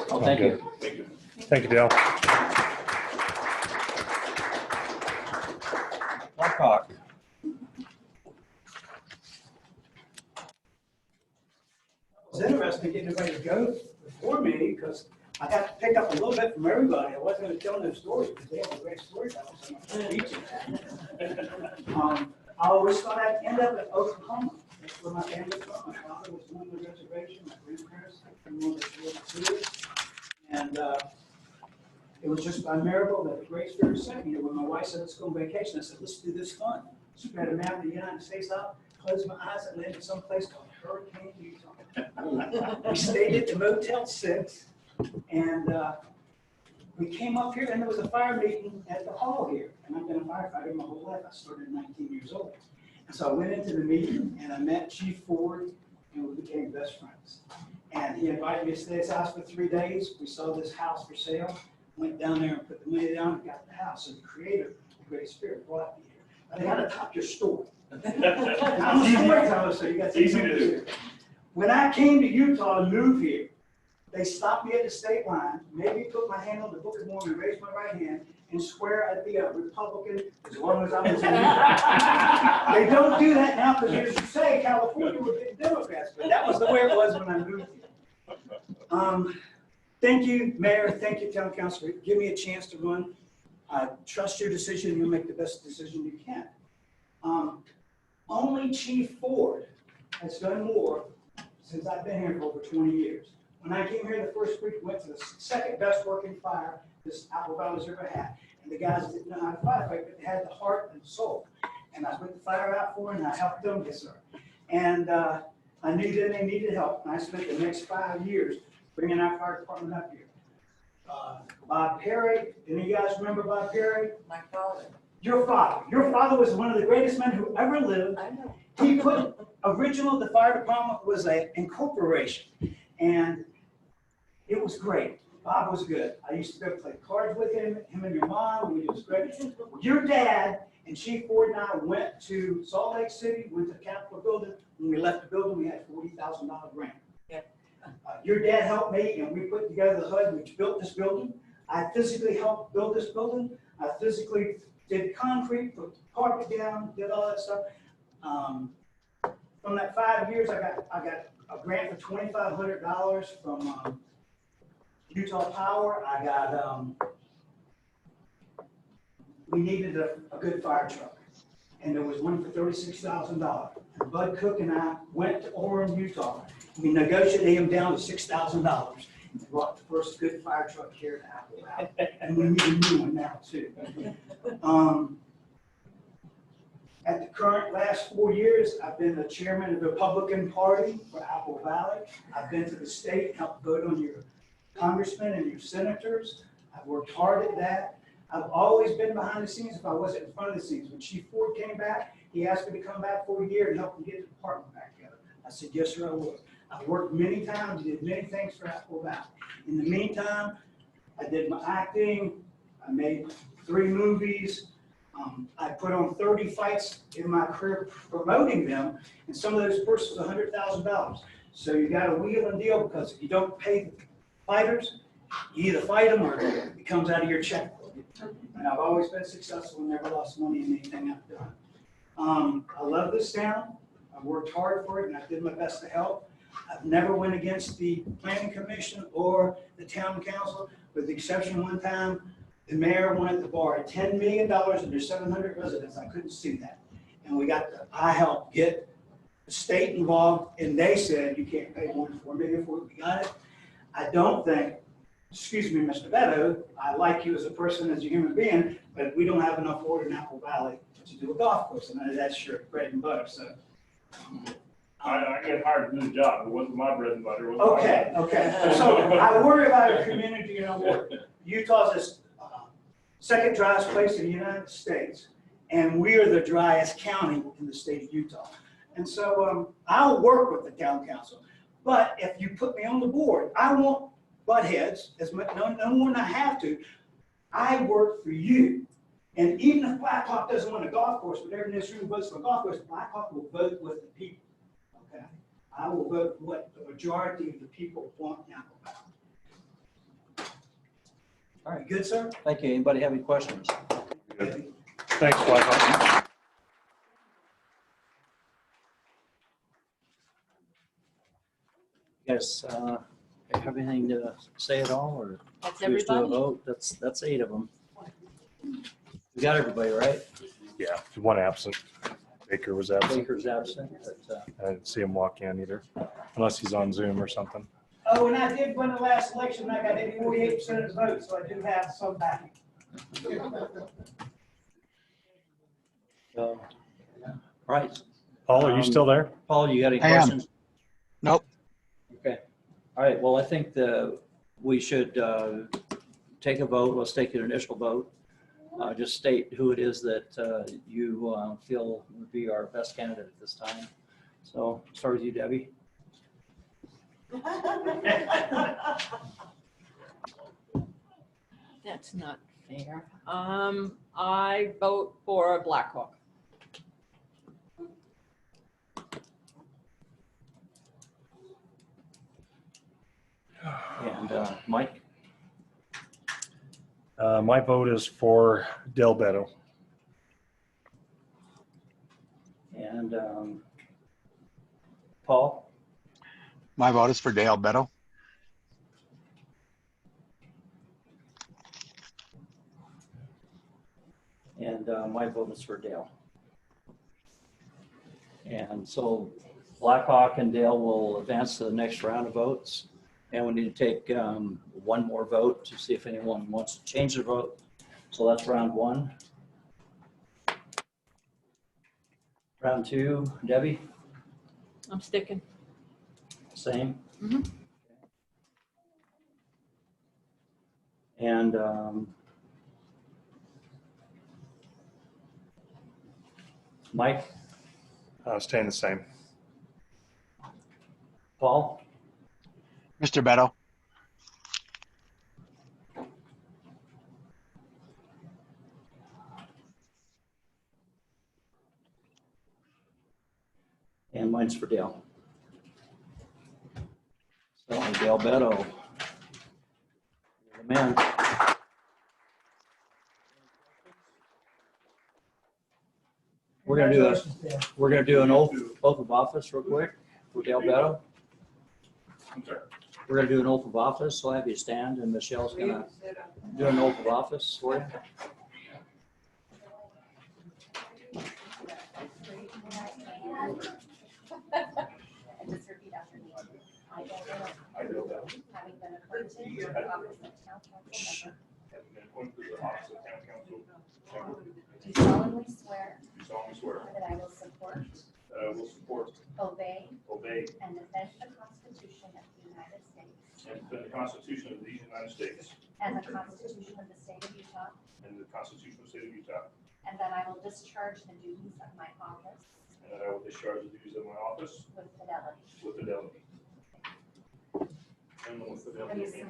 Oh, thank you. Thank you. Thank you, Dale. Blackhawk. It was interesting getting everybody to go before me because I got to pick up a little bit from everybody. I wasn't going to tell no stories because they have a great story about so much speeches. I always thought I'd end up in Oklahoma. That's where my family's from. My father was on the reservation. My grandparents were on the field. And it was just by miracle that the Great Spirit sent me here. When my wife said, let's go on vacation, I said, let's do this fun. Spread a map of the United States out, closed my eyes, and landed someplace called Hurricane, Utah. We stayed at the Motel 6, and we came up here, and there was a fire meeting at the hall here. And I've been a firefighter my whole life. I started at 19 years old. And so I went into the meeting, and I met Chief Ford, and we became best friends. And he invited me to stay at his house for 3 days. We saw this house for sale, went down there and put the money down and got the house. So the Creator, the Great Spirit, brought me here. But I got to top your story. I'm a storyteller, so you got to Easy to do. When I came to Utah to move here, they stopped me at the state line, made me put my hand on the Book of Mormon, raised my right hand, and swear I'd be a Republican as long as I was in. They don't do that now because, as you say, California would be Democrats, but that was the way it was when I moved here. Thank you, Mayor. Thank you, Town Council. Give me a chance to run. I trust your decision. You'll make the best decision you can. Only Chief Ford has done more since I've been here for over 20 years. When I came here the first week, went to the second best working fire this Apple Valley's ever had. And the guys didn't know how to firefight, but they had the heart and soul. And I put the fire out for them, and I helped them, yes, sir. And I knew that they needed help, and I spent the next 5 years bringing our fire department up here. Bob Perry, any of you guys remember Bob Perry? My father. Your father was one of the greatest men who ever lived. I know. He put, the fire department was an incorporation, and it was great. Bob was good. I used to go play cards with him and your mom, it was great. Your dad and Chief Ford and I went to Salt Lake City, went to the Capitol building. When we left the building, we had $40,000 grant. Your dad helped me, and we put together the HUD, we built this building. I physically helped build this building. I physically did concrete, put the carpet down, did all that stuff. From that 5 years, I got a grant for $2,500 from Utah Power. I got, we needed a good fire truck, and there was one for $36,000. And Bud Cook and I went to Orem, Utah. We negotiated him down to $6,000. We brought the first good fire truck here to Apple Valley, and we need a new one now too. At the current last 4 years, I've been the chairman of the Republican Party for Apple Valley. I've been to the state, helped vote on your congressmen and your senators. I've worked hard at that. I've always been behind the scenes if I wasn't in front of the scenes. When Chief Ford came back, he asked me to come back for a year and help him get the department back together. I said, yes, sir, I will. I've worked many times, did many things for Apple Valley. In the meantime, I did my acting. I made 3 movies. I put on 30 fights in my career promoting them, and some of those purses $100,000. So you got to wheel and deal, because if you don't pay the fighters, you either fight them or it comes out of your checkbook. And I've always been successful and never lost money in anything I've done. I love this town. I've worked hard for it, and I did my best to help. I've never went against the planning commission or the town council, with the exception one time. The mayor wanted to borrow $10 million and there's 700 residents. I couldn't see that. And I helped get the state involved, and they said, you can't pay more than $4 million for it. We got it. I don't think, excuse me, Mr. Beto, I like you as a person, as a human being, but we don't have enough water in Apple Valley to do a golf course, and that's your bread and butter, so. I get hired to do the job. It wasn't my bread and butter. Okay. So I worry about a community, Utah's the second driest place in the United States, and we are the driest county in the state of Utah. And so I'll work with the town council, but if you put me on the board, I won't butt heads, no more than I have to. I work for you. And even if Blackhawk doesn't want a golf course, but everyone in this room votes for a golf course, Blackhawk will vote with the people. Okay? I will vote what the majority of the people want in Apple Valley. All right, good, sir? Thank you. Anybody have any questions? Thanks, Blackhawk. Yes, have anything to say at all, or That's choose to a everybody. vote? That's 8 of them. We got everybody, right? Yeah, one absent. Baker was absent. Baker's absent, but, I didn't see him walk in either, unless he's on Zoom or something. Oh, and I did win the last election. I got 48% of the vote, so I do have some backing. so, right. Paul, are you still there? Paul, you got any I am. questions? Nope. Okay. All right. Well, I think we should take a vote. Let's take an initial vote. Just state who it is that you feel would be our best candidate at this time. So start with you, Debbie. That's not fair. I vote for Blackhawk. And Mike? My vote is for Dale Beto. And Paul? My vote is for Dale Beto. And my vote is for Dale. And so Blackhawk and Dale will advance to the next round of votes. And we need to take one more vote to see if anyone wants to change their vote. So that's round one. Round two, Debbie, I'm sticking. same. Mhm. And Mike, Staying the same. Paul, Mr. Beto. and mine's for Dale. So Dale Beto. You're the man. We're gonna do an oath of office real quick for Dale Beto. I'm sorry. We're gonna do an oath of office. So I'll have you stand and Michelle's gonna do an oath of office for you. And just repeat after me. I, Dale Beto, having been appointed to the office of town council member, do solemnly swear that I will support, obey, and defend the Constitution of the United States and defend the Constitution of the United States and the Constitution of the State of Utah, and the Constitution of the State of Utah, and that I will discharge the duties of my office and that I will discharge the duties of my office with fidelity. with fidelity. And with fidelity.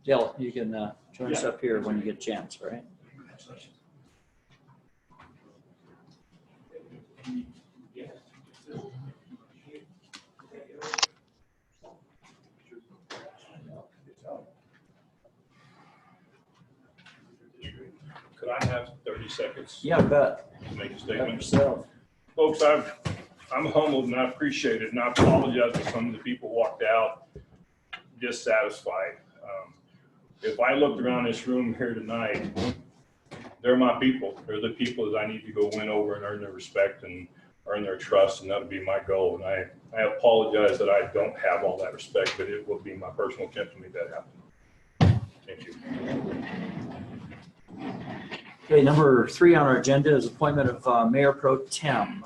Dale, you can join us up here when you get a chance, all right? Could I have 30 seconds? Yeah, I bet. To make a Help statement? yourself. Folks, I'm humbled and I appreciate it, and I apologize if some of the people walked out dissatisfied. If I looked around this room here tonight, they're my people. They're the people that I need to go win over and earn their respect and earn their trust, and that'll be my goal. And I apologize that I don't have all that respect, but it will be my personal attempt to make that happen. Thank you. Okay, number 3 on our agenda is appointment of Mayor Pro Tem,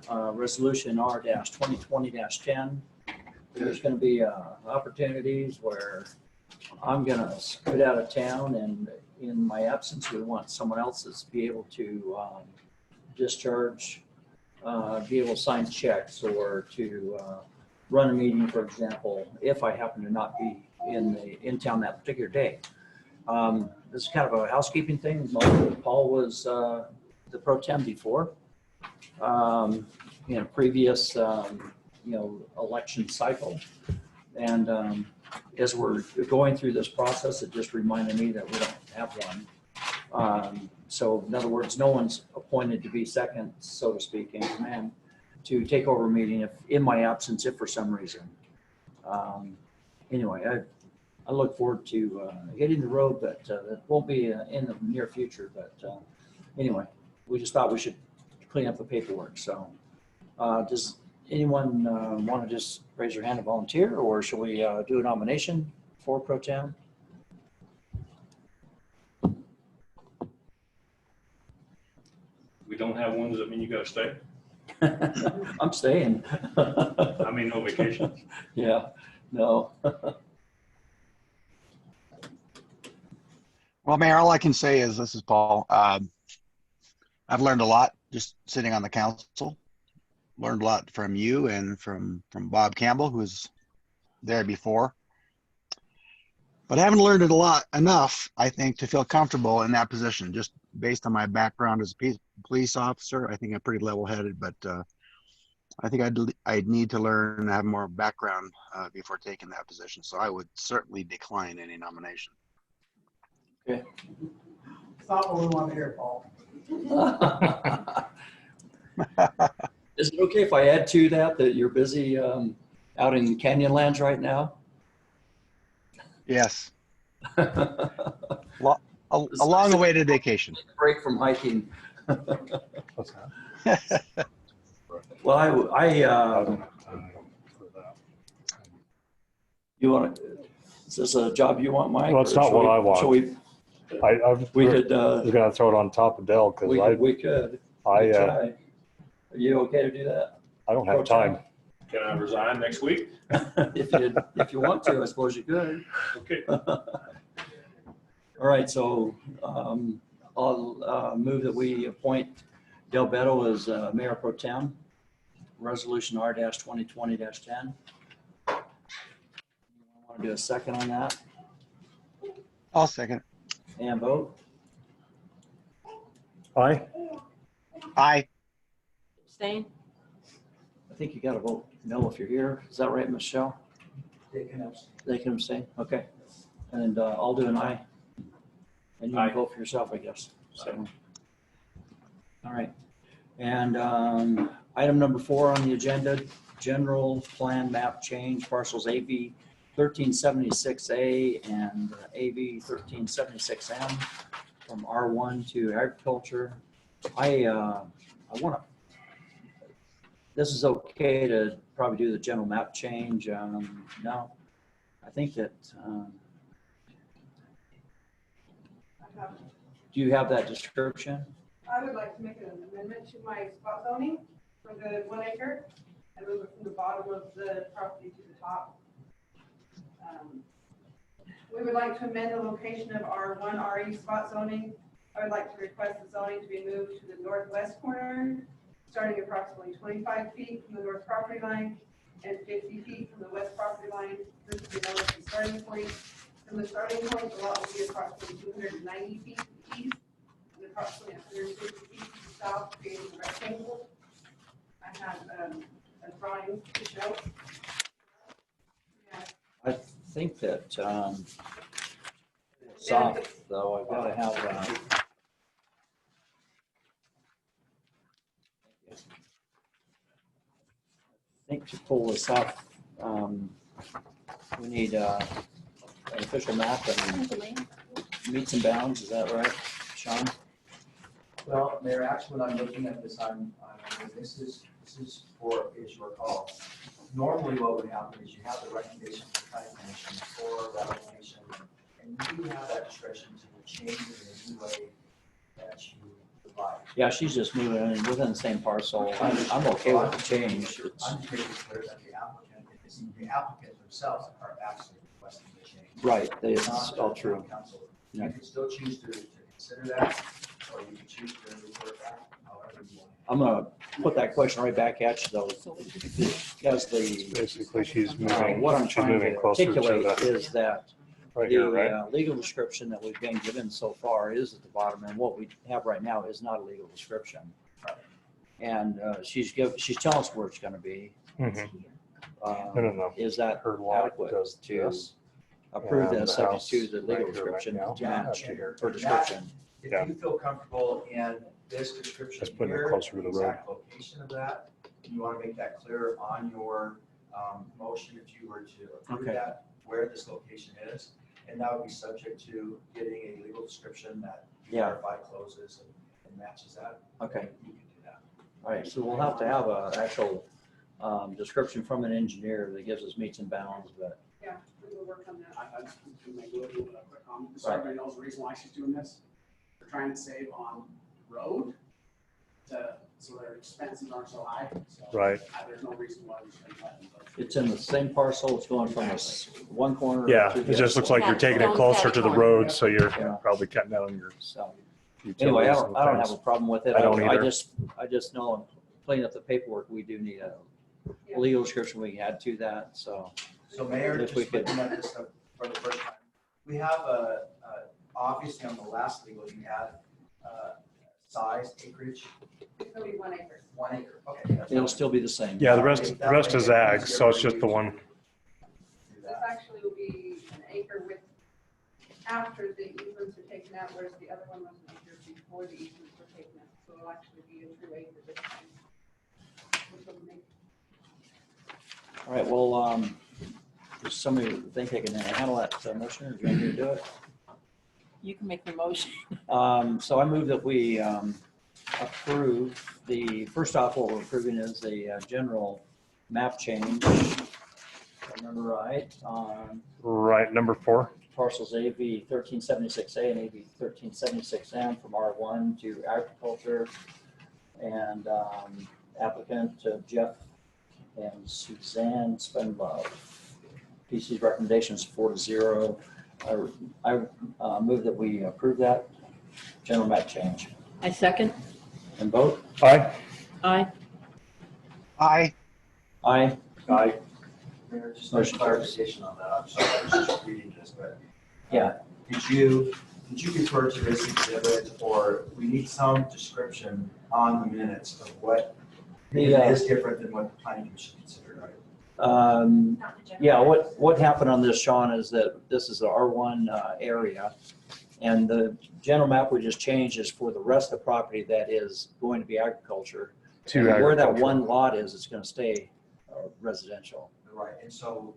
Resolution R-2020-10. There's going to be opportunities where I'm going to scoot out of town, and in my absence, we want someone else that's be able to discharge, be able to sign checks or to run a meeting, for example, if I happen to not be in town that particular day. This is kind of a housekeeping thing. Paul was the pro tem before in a previous election cycle, and as we're going through this process, it just reminded me that we don't have one. So in other words, no one's appointed to be second, so to speak, in command to take over a meeting if in my absence, if for some reason. Anyway, I look forward to hitting the road, but that won't be in the near future. But anyway, we just thought we should clean up the paperwork. So does anyone want to just raise your hand and volunteer, or should we do a nomination for pro tem? We don't have one, does that mean you gotta stay? I'm staying. I mean, no vacation. Yeah, no. Well, Mayor, all I can say is, this is Paul. I've learned a lot just sitting on the council. Learned a lot from you and from Bob Campbell, who was there before. But I haven't learned it a lot enough, I think, to feel comfortable in that position. Just based on my background as a police officer, I think I'm pretty level-headed. But I think I'd need to learn and have more background before taking that position. So I would certainly decline any nomination. It's not what we want to hear, Paul. Is it okay if I add to that you're busy out in Canyonlands right now? Yes. A long-awaited vacation. Break from hiking. What's that? Well, you want, is this a job you want, Mike? Well, it's or not shall what we- I want. Shall we, We could, was gonna throw it on top of Dell because we could. I Try. Are you okay to do that? don't have time. Can I resign next week? If you want to, I suppose you could. Okay. All right, so I'll move that we appoint Del Beto as Mayor Pro Tem, Resolution R-2020-10. Want to do a second on that I'll second. and vote? Aye. Aye. Abstain? I think you got to vote no if you're here. Is that right, Michelle? They can abstain. They can abstain? Okay. And I'll do an aye. And you can Aye. vote for yourself, I guess. So, all right. And item number 4 on the agenda, general plan map change parcels AV 1376A and AV 1376M from R1 to agriculture. I want to, this is okay to probably do the general map change. No, I think that, do you have that description? I would like to make an amendment to my spot zoning for the 1 acre and move it from the bottom of the property to the top. We would like to amend the location of our 1 RE spot zoning. I would like to request the zoning to be moved to the northwest corner, starting approximately 25 feet from the north property line and 50 feet from the west property line. This will be known as the starting point. From the starting point, the lot will be approximately 290 feet east and approximately 150 feet to the south, creating a rectangle. I have a drawing to show. I think that soft though, I've got to have I think to pull this off, we need an official map and meets and bounds. Is that right, Sean? Well, Mayor, actually, when I'm looking at this, this is for, as you recall, normally what would happen is you have the recommendation from the planning commission for that location, and you have that discretion to change it in any way that you would like. Yeah, she's just moving in within the same parcel. I'm okay with the change. It's, I'm just making it clear that the applicant themselves are actually requesting the change. right, it's Not all the true. council. Yeah. You can still choose to consider that, or you can choose to report that, however you want. I'm gonna put that question right back at you though, because the, Basically, she's moving. what I'm she's trying moving to closer to articulate the is that right here, right? the legal description that we've been given so far is at the bottom, and what we have right now is not a legal description. And she's telling us where it's gonna be. Mhm. No. Is that Her lot adequate does to this. approve And that the subject house to the right legal here, right description now, to match up to here. her description? If Yeah. you feel comfortable in this description Just putting it here, closer to the exact location of that, you want to make that clear on your motion if you were to approve Okay. that, where this location is. And that would be subject to getting a legal description that Yeah. verify closes and matches that. Okay. You can do that. All right, so we'll have to have an actual description from an engineer that gives us meets and bounds, but Yeah, we will work on that. I just can make a little quick comment. So everybody knows the reason why she's doing this. They're trying to save on road so their expenses aren't so high. So Right. there's no reason why we shouldn't let them. it's in the same parcel. It's going from this one corner. Yeah, to the it just other looks like you're taking it closer to the road, so you're Yeah. probably cutting down on your So utilities. anyway, I and don't have a things. problem with it. I don't either. I just know in cleaning up the paperwork, we do need a legal description. We can add to that. So So Mayor, If just we could- looking at this stuff for the first time, we have obviously on the last legal, you had size, acreage? It's gonna be 1 acre. 1 acre, okay. that's It'll fine. still be the same. Yeah, the rest is ag, so it's just the one. Do This that. actually will be an acre with, after the easements are taken out, whereas the other one was an acre before the easements were taken out. So it'll actually be a 2 acre this time. Which will make All right, well, does somebody think they can handle that motion, or do you want me to do it? You can make the motion. So I move that we approve first off, what we're approving is a general map change, if I remember right, on Right, number 4. parcels AV 1376A and AV 1376M from R1 to agriculture, and applicant Jeff and Suzanne Spendlove. PC's recommendations 4-0. I move that we approve that general map change. I second. And vote? Aye. Aye. Aye. Aye. Aye. Mayor, just a clarification on that. I'm sorry, I was just reading this, but. Yeah. Did you refer to this exhibit, or we need some description on the minutes of what is different than what the planning commission considered, right? Yeah, what happened on this, Sean, is that this is the R1 area, and the general map we just changed is for the rest of the property that is going to be agriculture. To And where that agriculture. one lot is, it's going to stay residential. Right, and so,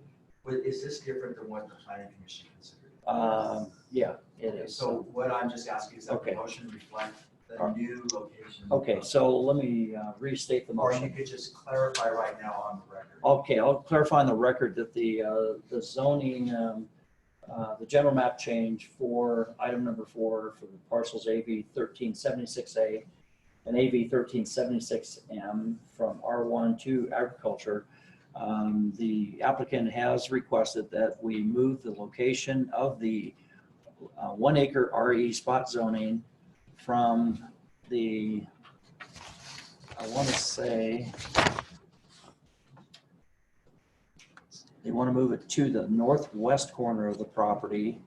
is this different than what the planning commission considered? Yeah, it is. So what I'm just asking is that Okay. the motion reflect the new location? Okay, so let me restate the Or you motion. could just clarify right now on the record. Okay, I'll clarify on the record that the zoning, the general map change for item number 4 for the parcels AV 1376A and AV 1376M from R1 to agriculture. The applicant has requested that we move the location of the 1 acre RE spot zoning from the, I want to say, they want to move it to the northwest corner of the property,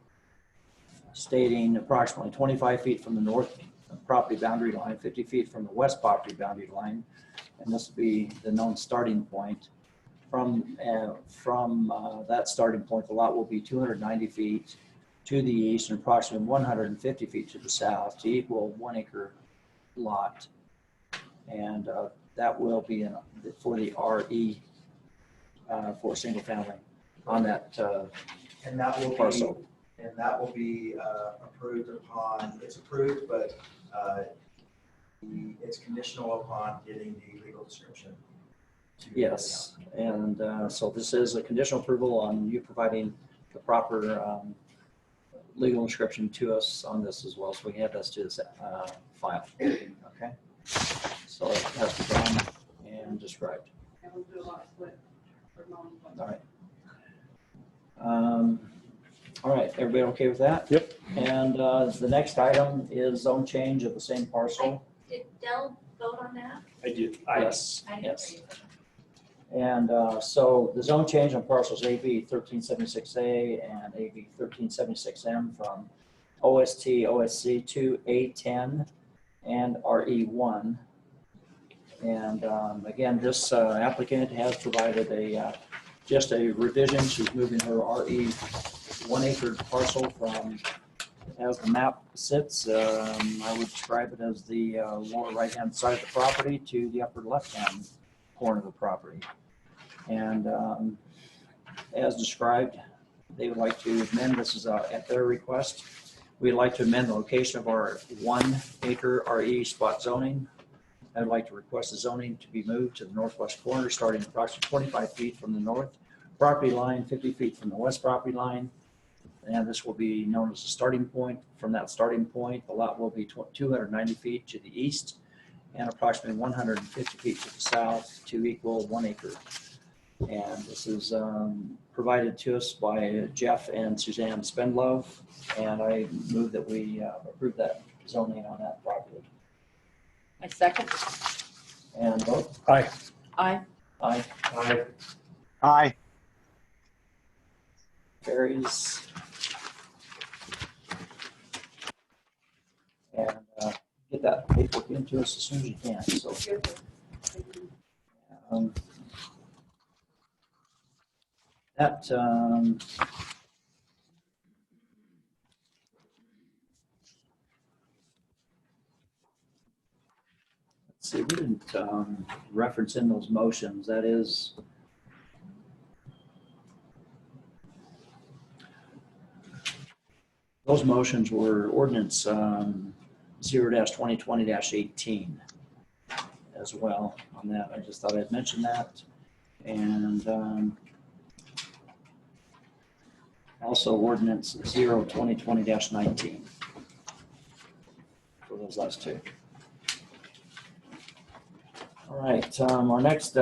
stating approximately 25 feet from the north property boundary line, 50 feet from the west property boundary line, and this will be the known starting point. From that starting point, the lot will be 290 feet to the east and approximately 150 feet to the south to equal 1 acre lot. And that will be for the RE for single family on that And that will parcel. be, and that will be approved upon, it's approved, but it's conditional upon getting the legal description. to the Yes, and so this is a conditional approval on you providing the proper legal description to us on this as well, so we can add this to this file, okay? So it has to be done and described. And we'll do a lot of split for mowing. All right. All right, everybody okay with that? Yep. And the next item is zone change of the same parcel. Did Dell vote on that? I did. Yes, I didn't yes. hear you. And so the zone change on parcels AV 1376A and AV 1376M from OST, OSC to A10 and RE1. And again, this applicant has provided just a revision. She's moving her RE 1 acre parcel from, as the map sits, I would describe it as the lower right-hand side of the property to the upper left-hand corner of the property. And as described, they would like to amend, this is at their request, we'd like to amend the location of our 1 acre RE spot zoning. I'd like to request the zoning to be moved to the northwest corner, starting approximately 25 feet from the north property line, 50 feet from the west property line. And this will be known as the starting point. From that starting point, the lot will be 290 feet to the east and approximately 150 feet to the south to equal 1 acre. And this is provided to us by Jeff and Suzanne Spendlove. And I move that we approve that zoning on that property. I second. And vote? Aye. Aye. Aye. Aye. Aye. Carries. And get that paperwork into us as soon as you can, so. um, That, let's see, we didn't reference in those motions, that is, those motions were ordinance 0-2020-18 as well on that. I just thought I'd mention that. And also ordinance 0-2020-19 for those last two. All right, our next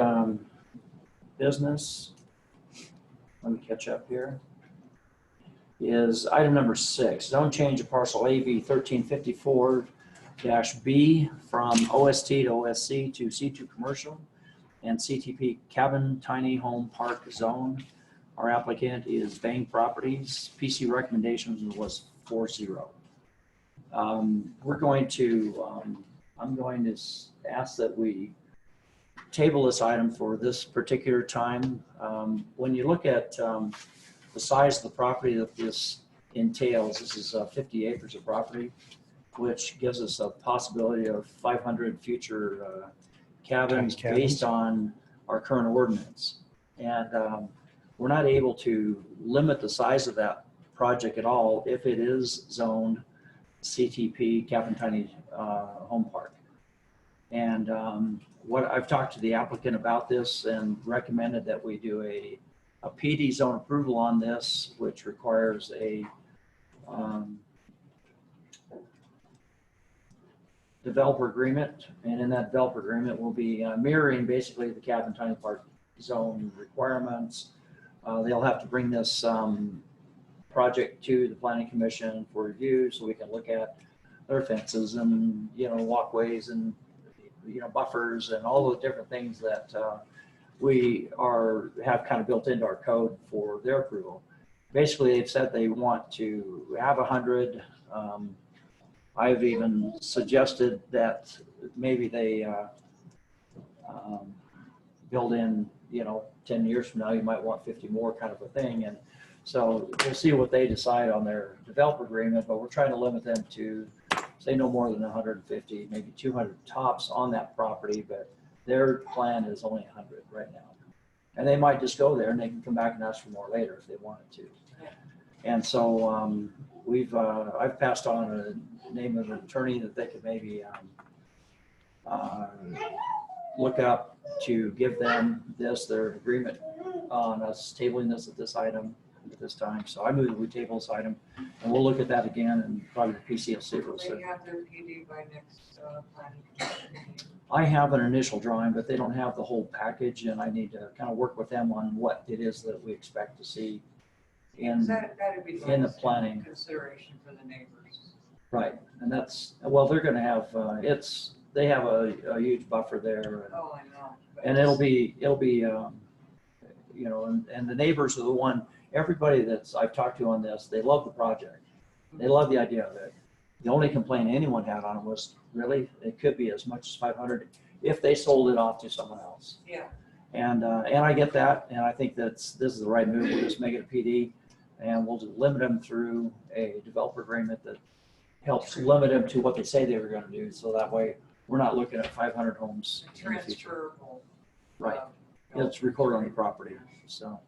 business, let me catch up here, is item number 6, zone change of parcel AV 1354-B from OST to OSC to C2 commercial and CTP cabin tiny home park zone. Our applicant is Bang Properties. PC recommendations was 4-0. We're going to, I'm going to ask that we table this item for this particular time. When you look at the size of the property that this entails, this is 50 acres of property, which gives us a possibility of 500 future cabins based on our current ordinance. And we're not able to limit the size of that project at all if it is zoned CTP, cabin tiny home park. And what I've talked to the applicant about this and recommended that we do a PD zone approval on this, which requires a developer agreement. And in that developer agreement, we'll be mirroring basically the cabin tiny park zone requirements. They'll have to bring this project to the planning commission for review so we can look at their fences and, you know, walkways and, you know, buffers and all those different things that we have kind of built into our code for their approval. Basically, they've said they want to have 100. I've even suggested that maybe they build in, you know, 10 years from now, you might want 50 more kind of a thing. And so we'll see what they decide on their developer agreement, but we're trying to limit them to say no more than 150, maybe 200 tops on that property, but their plan is only 100 right now. And they might just go there and they can come back and ask for more later if they wanted to. And so I've passed on a name of an attorney that they could maybe look up to give them their agreement on us tabling this at this item at this time. So I move that we table this item and we'll look at that again and probably the PCLC will say. They have their PD by next planning commission meeting. I have an initial drawing, but they don't have the whole package and I need to kind of work with them on what it is that we expect to see in the planning. Consideration for the neighbors. Right, and that's, well, they're gonna have, they have a huge buffer there. Oh, I know. And it'll be, you know, and the neighbors are the one, everybody that's I've talked to on this, they love the project. They love the idea of it. The only complaint anyone had on it was, really, it could be as much as 500 if they sold it off to someone else. Yeah. And I get that, and I think this is the right move. We'll just make it a PD, and we'll just limit them through a developer agreement that helps limit them to what they say they were going to do. So that way, we're not looking at 500 homes in the future. Transferable. Right. It's recorded on the property. So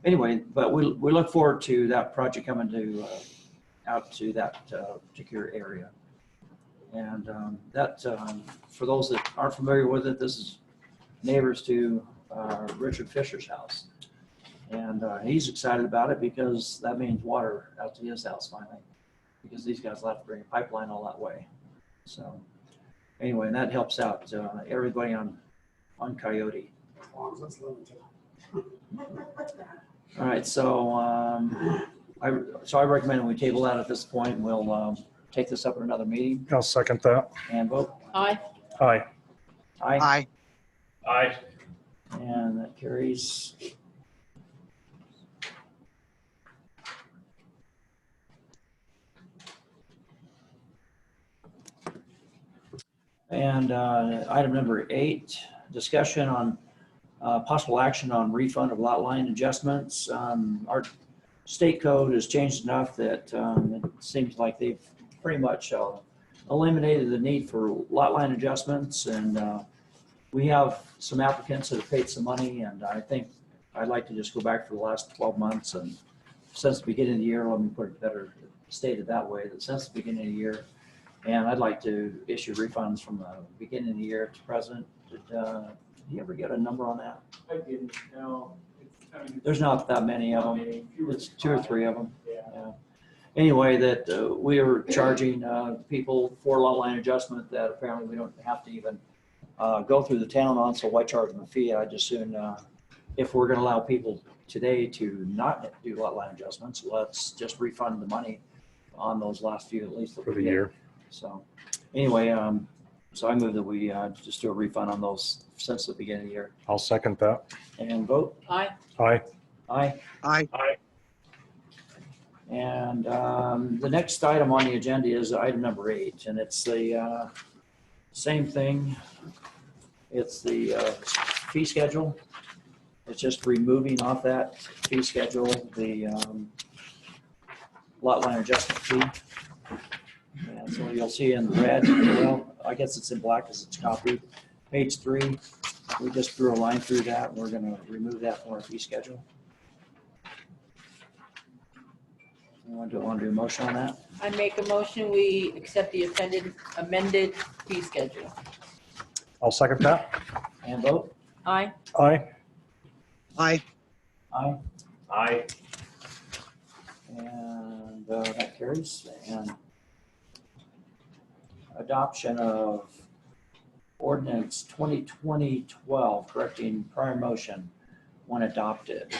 anyway, but we look forward to that project coming to out to that particular area. And for those that aren't familiar with it, this is neighbors to Richard Fisher's house. And he's excited about it because that means water out to his house finally, because these guys will have to bring a pipeline all that way. So anyway, and that helps out everybody on Coyote. All right, so I recommend we table that at this point. We'll take this up at another meeting. I'll second that. And vote. Aye. Aye. Aye. Aye. Aye. And that carries. And item number 8, discussion on possible action on refund of lot line adjustments. Our state code has changed enough that it seems like they've pretty much eliminated the need for lot line adjustments. And we have some applicants that have paid some money, and I think I'd like to just go back for the last 12 months. And since the beginning of the year, let me put it better stated that way, that since the beginning of the year, and I'd like to issue refunds from the beginning of the year to present. Did you ever get a number on that? I didn't know. There's not that many of them. It's 2 or 3 of them. Yeah. Anyway, that we are charging people for lot line adjustment that apparently we don't have to even go through the town on, so why charge them a fee? I just soon, if we're gonna allow people today to not do lot line adjustments, let's just refund the money on those last few, at least. For the year. So anyway, so I move that we just do a refund on those since the beginning of the year. I'll second that. And vote? Aye. Aye. Aye. Aye. Aye. And the next item on the agenda is item number 8, and it's the same thing. It's the fee schedule. It's just removing off that fee schedule the lot line adjustment fee. And so you'll see in red, well, I guess it's in black because it's copied. Page 3, we just drew a line through that. We're going to remove that from our fee schedule. Want to do a motion on that? I make a motion, we accept the amended fee schedule. I'll second that. And vote? Aye. Aye. Aye. Aye. Aye. And that carries. And adoption of ordinance 2020-12, correcting prior motion when adopted.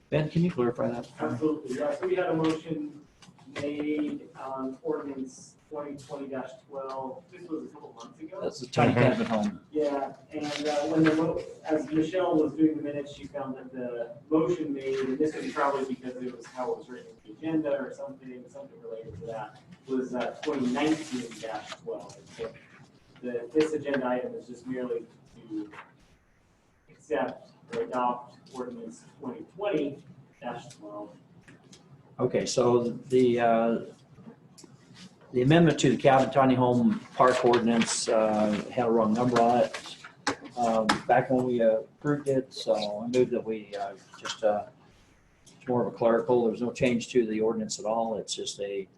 Ben, can you clarify that? Absolutely, yeah, so we had a motion made on ordinance 2020-12, this was a couple months ago. That's the tiny cabin home. Yeah, and when as Michelle was doing the minutes, she found that the motion made, and this is probably because it was how it was written in the agenda or something related to that, was 2019-12. So this agenda item is just merely to accept or adopt ordinance 2020-12. Okay, so the amendment to the cabin tiny home park ordinance had a wrong number on it back when we approved it. So I moved that we just it's more of a clerical. There's no change to the ordinance at all. It's just a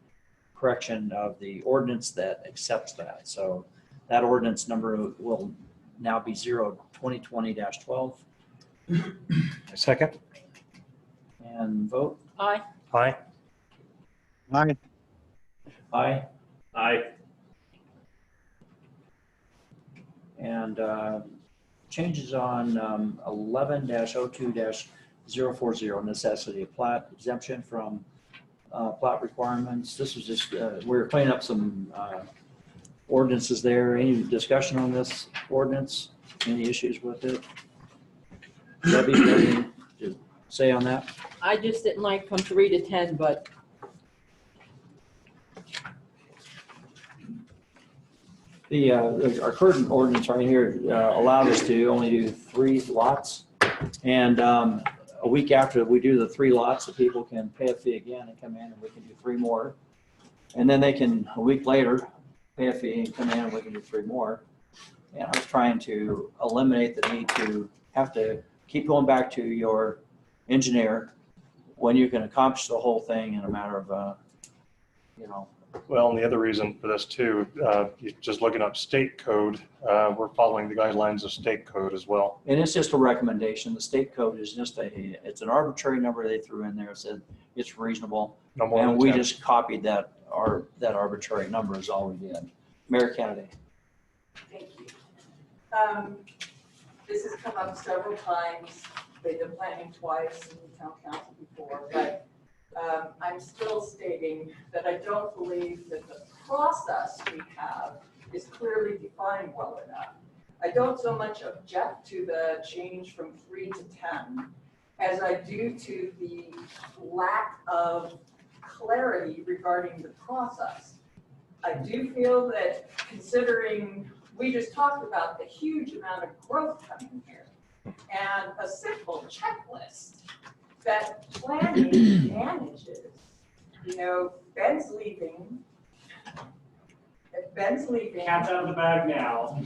correction of the ordinance that accepts that. So that ordinance number will now be 2020-12. Second. And vote? Aye. Aye. Aye. Aye. Aye. And changes on 11-02-040, necessity of plat, exemption from plat requirements. This was just, we're cleaning up some ordinances there. Any discussion on this ordinance? Any issues with it? Debbie, anything to say on that? I just didn't like from 3 to 10, but The our current ordinance right here allowed us to only do 3 lots, and a week after we do the 3 lots, the people can pay a fee again and come in, and we can do 3 more, and then they can a week later pay a fee and come in, and we can do 3 more. And I was trying to eliminate the need to have to keep going back to your engineer when you can accomplish the whole thing in a matter of Well, and the other reason for this too, you're just looking up state code, we're following the guidelines of state code as well. And it's just a recommendation. The state code is just it's an arbitrary number they threw in there. It said it's reasonable. No more And than we 10. just copied that arbitrary number is all we did. Mayor Kennedy. Thank you. This has come up several times. They've been planning twice in the town council before, but I'm still stating that I don't believe that the process we have is clearly defined well enough. I don't so much object to the change from 3 to 10 as I do to the lack of clarity regarding the process. I do feel that considering, we just talked about the huge amount of growth coming here and a simple checklist that planning manages. You know, Ben's leaving. If Ben's leaving. Cat's out of the bag now.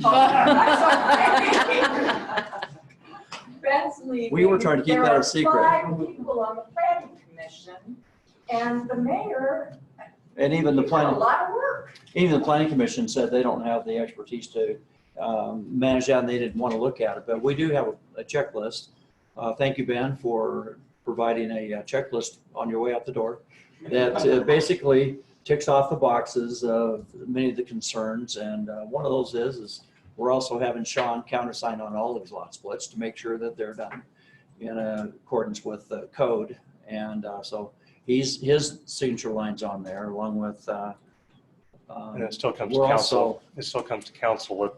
Ben's leaving. We were trying to keep that a secret. There are 5 people on the planning commission, and the mayor. And even the he's got planning, a lot of work. even the planning commission said they don't have the expertise to manage that, and they didn't want to look at it. But we do have a checklist. Thank you, Ben, for providing a checklist on your way out the door that basically ticks off the boxes of many of the concerns. And one of those is we're also having Sean countersign on all of his lot splits to make sure that they're done in accordance with the code. And so his signature line's on there along with. And it still comes to we're council. also- It still comes to council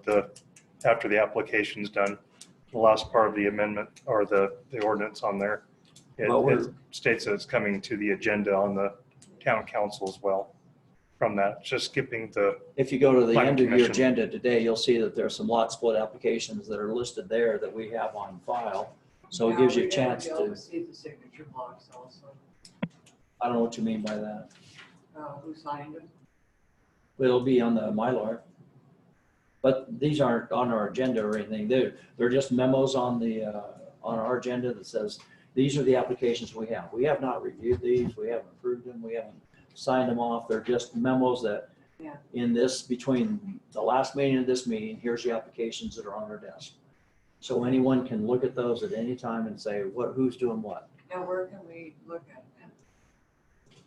after the application's done. The last part of the amendment or the ordinance on there. It states that it's coming to the agenda on the town council as well. From that, just skipping the. If you go to the planning end of your commission. agenda today, you'll see that there's some lot split applications that are listed there that we have on file. So it gives you a chance to, See the signature blocks also. I don't know what you mean by that. Who signed it? It'll be on the Mylar. But these aren't on our agenda or anything. They're just memos on on our agenda that says, these are the applications we have. We have not reviewed these. We haven't approved them. We haven't signed them off. They're just memos that in this, between the last meeting and this meeting, here's the applications that are on our desk. So anyone can look at those at any time and say, who's doing what Now, where can we look at that?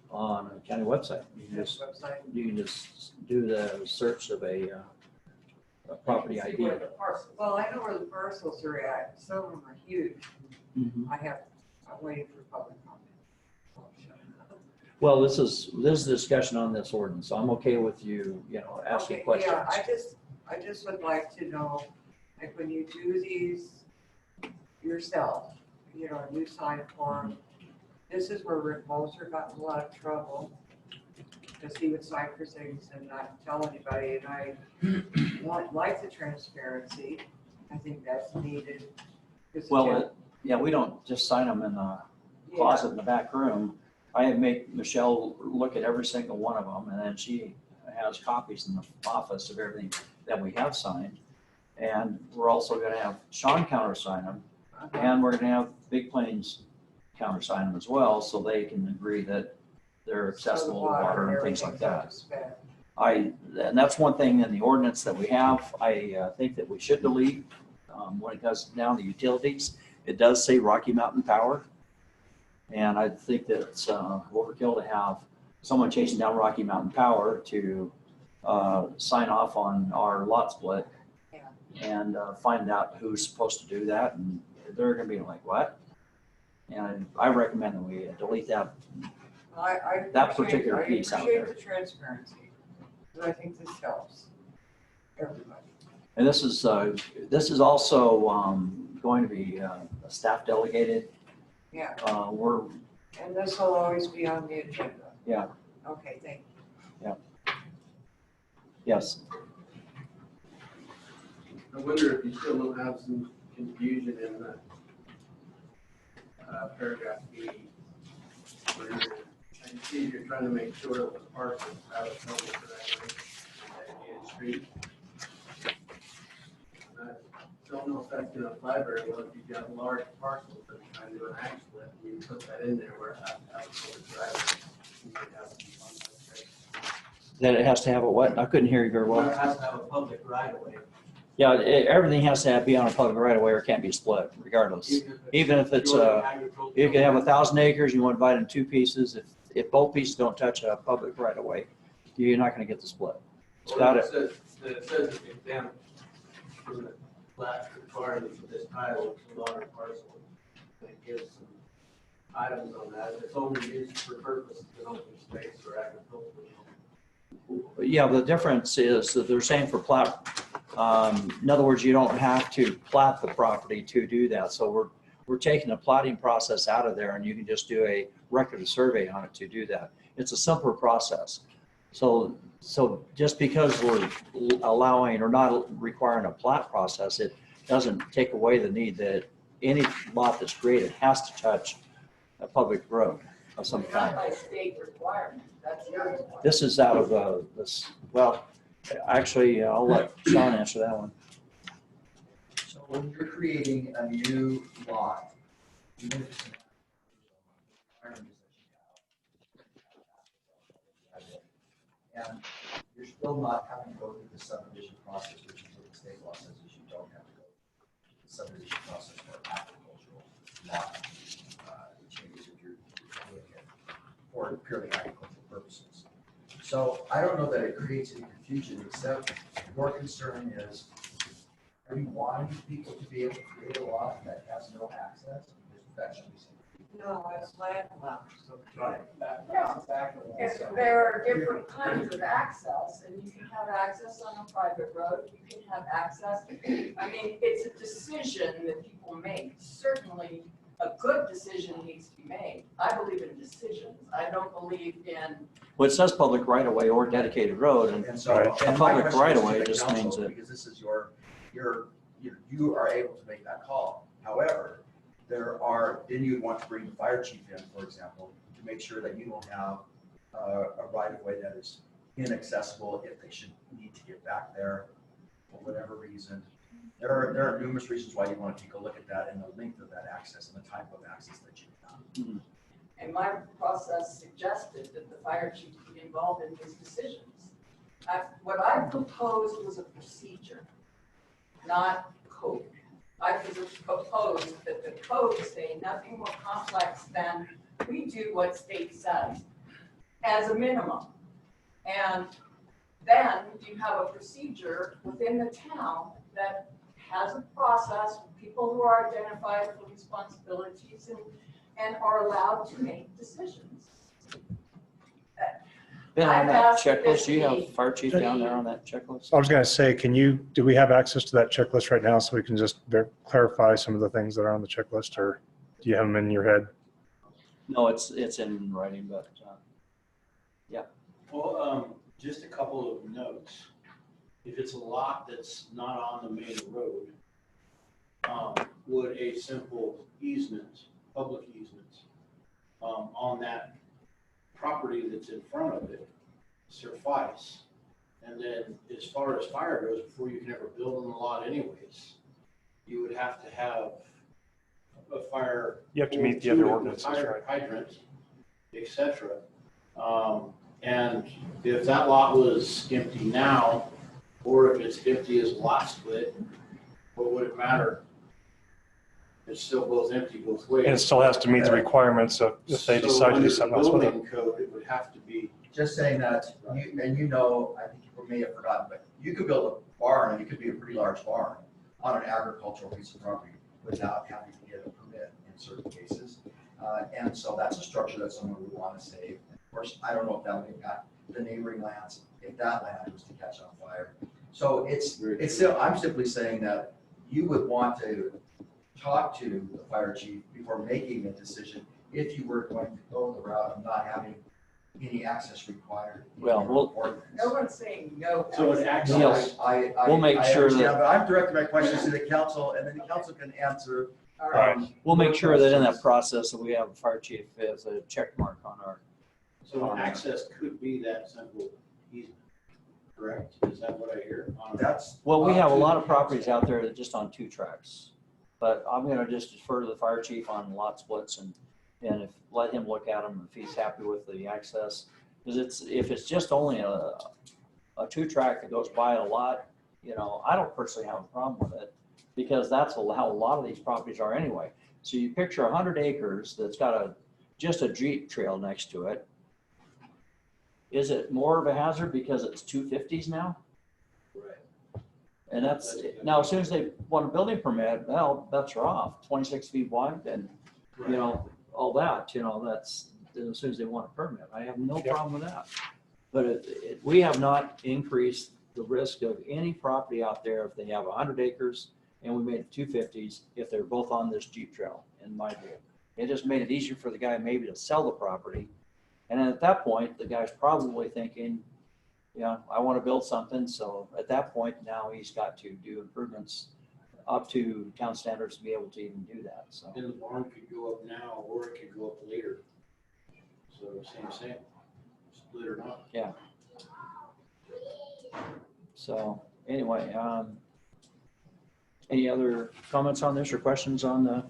on a county website. Website? You can just do the search of a property ID. Well, I know where the parcels are at. Some of them are huge. Mhm. I'm waiting for public comment. Well, this is discussion on this ordinance, so I'm okay with you, asking Okay, questions. yeah, I just would like to know, like, when you do these yourself, a new sign form, this is where Rick Moser got in a lot of trouble, because he would sign for things and not tell anybody, and I like the transparency. I think that's needed. 'Cause Well, we don't just sign them in the closet in the back room. I make Michelle look at every single one of them, and then she has copies in the office of everything that we have signed. And we're also gonna have Sean countersign them, and we're gonna have Big Plains countersign them as well, so they can agree that they're accessible to water and things like that. And that's one thing in the ordinance that we have, I think that we should delete, when it goes down to utilities. It does say Rocky Mountain Power. And I think that it's overkill to have someone chasing down Rocky Mountain Power to sign off on our lot split and find out who's supposed to do that. And they're gonna be like, what? And I recommend that we delete that that particular piece out I there. appreciate the transparency, because I think this helps everybody. And this is also going to be staff delegated. Yeah. And this will always be on the agenda. Yeah. Okay, thank you. Yeah. Yes. I wonder if you still don't have some confusion in the paragraph B. Where I can see you're trying to make sure that the parcel out of public right that street. And I don't know if that's gonna apply very well if you've got large parcels that are trying to do an ag split. You put that in there where out of public driveway. You might have some fun. That it has to have a what? I couldn't hear you very well. It has to have a public right of way. Yeah, everything has to be on a public right of way or it can't be split regardless. Even if it's, you can have 1,000 acres, you want to divide it in 2 pieces. If both pieces don't touch a public right of way, you're not going to get the split. It's got it. It says it can damage from the last requirement for this title, it's a large parcel. It gives some items on that. It's only used for purposes of open space or agricultural. Yeah, the difference is that they're saying for plat, in other words, you don't have to plat the property to do that. So we're taking the platting process out of there and you can just do a record of survey on it to do that. It's a simpler process. So just because we're allowing or not requiring a plat process, it doesn't take away the need that any lot that's created has to touch a public road of some Not kind. by state requirement, that's the other one. This is out of this, well, actually, I'll let Sean answer that one. So when you're creating a new lot, even if it's an requirements that you have, and you're still not having to go through the subdivision process, which is what the state law says is you don't have to go through the subdivision process for agricultural lot changes if you're doing it for purely agricultural purposes. So I don't know that it creates any confusion, except your concern is, are you wanting people to be able to create a lot that has no access? That should be something. No, it's landlocked. Right. Yeah. If there are different kinds of access, and you can have access on a private road, you can have access, I mean, it's a decision that people make. Certainly, a good decision needs to be made. I believe in decisions. I don't believe in, Well, it says public right of way or dedicated road, And so, a and my public question right is of to way the just council, means that because this is you are able to make that call. However, then you'd want to bring the fire chief in, for example, to make sure that you don't have a right of way that is inaccessible if they should need to get back there for whatever reason. There are numerous reasons why you want to take a look at that and the length of that access and the type of access that you have. and my process suggested that the fire chief be involved in these decisions. What I proposed was a procedure, not code. I proposed that the code say nothing more complex than we do what state says as a minimum. And then you have a procedure within the town that has a process with people who are identified for responsibilities and are allowed to make decisions. Ben, on I've that asked that checklist, do you this have be- fire chief down there on that checklist? I was going to say, do we have access to that checklist right now so we can just clarify some of the things that are on the checklist, or do you have them in your head? No, it's in writing, but, yeah. Well, just a couple of notes. If it's a lot that's not on the main road, would a simple easement, public easement, on that property that's in front of it suffice? And then as far as fire goes, before you can ever build on the lot anyways, you would have to have a fire. You have to meet the other ordinances, right? Hydrant, et cetera. And if that lot was empty now, or if it's empty as a lot split, what would it matter? It's still both empty both ways. And it still has to meet the requirements of if they decide to do something else with it. So under the building code, it would have to be. Just saying that, I think you may have forgotten, but you could build a barn, and it could be a pretty large barn on an agricultural piece of property without having to get a permit in certain cases. And so that's a structure that someone would want to save. And of course, I don't know if that would impact the neighboring lands, if that land was to catch on fire. So I'm simply saying that you would want to talk to the fire chief before making a decision if you were going to go the route of not having any access required. Well, No one's saying no. So an access. We'll make sure that- But I'm directing my questions to the council, and then the council can answer. All right. We'll make sure that in that process that we have a fire chief as a check mark on our. So an access could be that simple easement, correct? Is that what I hear? Well, we have a lot of properties out there that are just on 2 tracks. But I'm gonna just defer to the fire chief on lot splits and let him look at them if he's happy with the access. Because if it's just only a 2-track that goes by a lot, I don't personally have a problem with it, because that's how a lot of these properties are anyway. So you picture 100 acres that's got just a Jeep trail next to it. Is it more of a hazard because it's 250s now? Right. And now as soon as they want a building permit, well, bets are off, 26 feet wide and, all that, that's as soon as they want a permit. I have no problem with that. But we have not increased the risk of any property out there if they have 100 acres and we made it 250s if they're both on this Jeep trail, in my view. It just made it easier for the guy maybe to sell the property. And then at that point, the guy's probably thinking, yeah, I want to build something. So at that point, now he's got to do improvements up to town standards to be able to even do that. So. And the barn could go up now, or it could go up later. So same, split or not. Yeah. So anyway, any other comments on this or questions on the?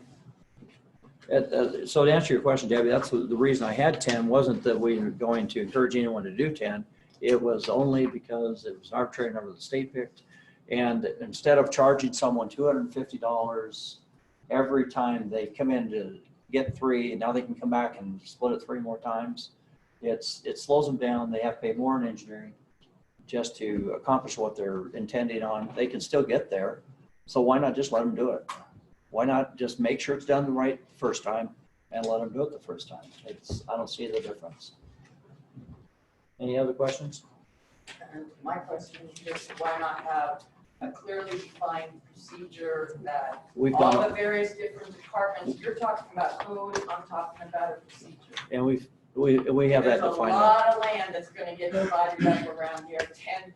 So to answer your question, Debbie, that's the reason I had 10 wasn't that we were going to encourage anyone to do 10. It was only because it was an arbitrary number the state picked. And instead of charging someone $250 every time they come in to get 3, and now they can come back and split it 3 more times, it slows them down. They have to pay more in engineering just to accomplish what they're intending on. They can still get there. So why not just let them do it? Why not just make sure it's done the right first time and let them do it the first time? I don't see the difference. Any other questions? And my question is just why not have a clearly defined procedure that all the various different departments, you're talking about code, I'm talking about a procedure. And we have that There's defined. a lot of land that's gonna get divided up around here, 10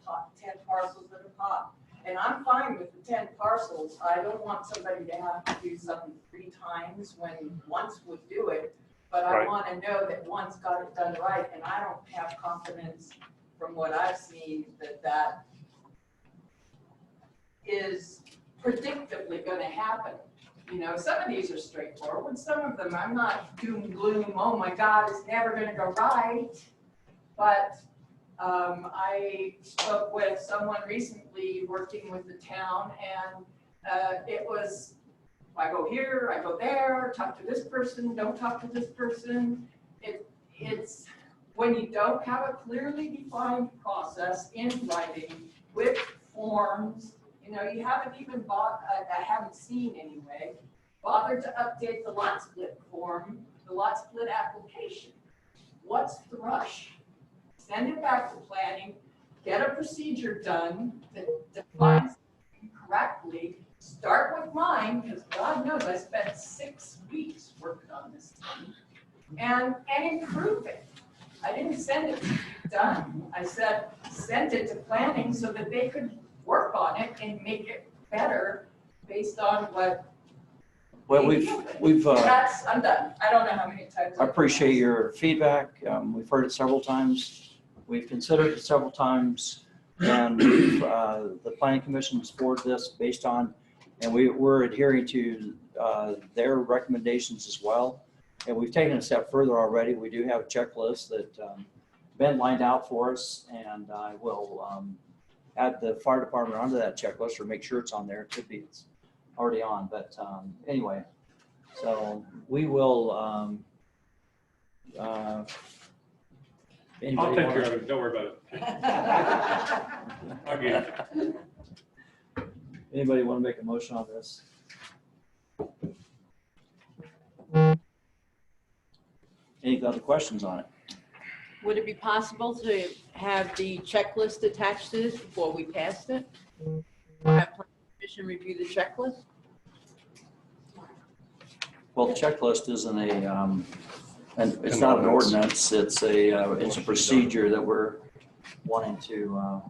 parcels at a pop. And I'm fine with the 10 parcels. I don't want somebody to have to do something 3 times when once would do it. But I Right. want to know that one's got it done right, and I don't have confidence from what I've seen that is predictably going to happen. You know, some of these are straightforward. Some of them, I'm not doom and gloom, oh my God, it's never going to go right. But I spoke with someone recently working with the town, and it was, I go here, I go there, talk to this person, don't talk to this person. It's when you don't have a clearly defined process in writing with forms, you know, you haven't even I haven't seen anyway, bothered to update the lot split form, the lot split application. What's the rush? Send it back to planning, get a procedure done that defines it correctly. Start with mine, because God knows I spent 6 weeks working on this thing, and improve it. I didn't send it to be done. I said, send it to planning so that they could work on it and make it better based on what. Well, we've. I'm done. I don't know how many times. I appreciate your feedback. We've heard it several times. We've considered it several times, and the planning commission supported this based on, and we're adhering to their recommendations as well. And we've taken a step further already. We do have a checklist that Ben lined out for us, and I will add the fire department onto that checklist or make sure it's on there. It could be it's already on, but anyway, so we will. I'll take care of it, don't worry about it. I'll get it. Anybody want to make a motion on this? Any other questions on it? Would it be possible to have the checklist attached to this before we passed it? Have planning commission review the checklist? Well, the checklist isn't and it's not an ordinance, it's a procedure that we're wanting to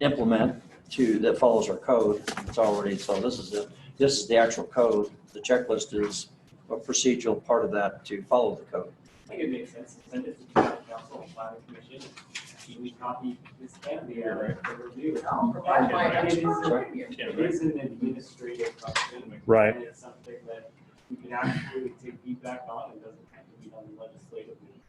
implement that follows our code. It's already, so this is the actual code. The checklist is a procedural part of that to follow the code. I think it makes sense to send it to the town council and planning commission. We copy this can be for review. I'll provide my expert Sorry? review. It is an administrative question. Right. And it's something that we can actually take feedback on and doesn't have to be done legislatively.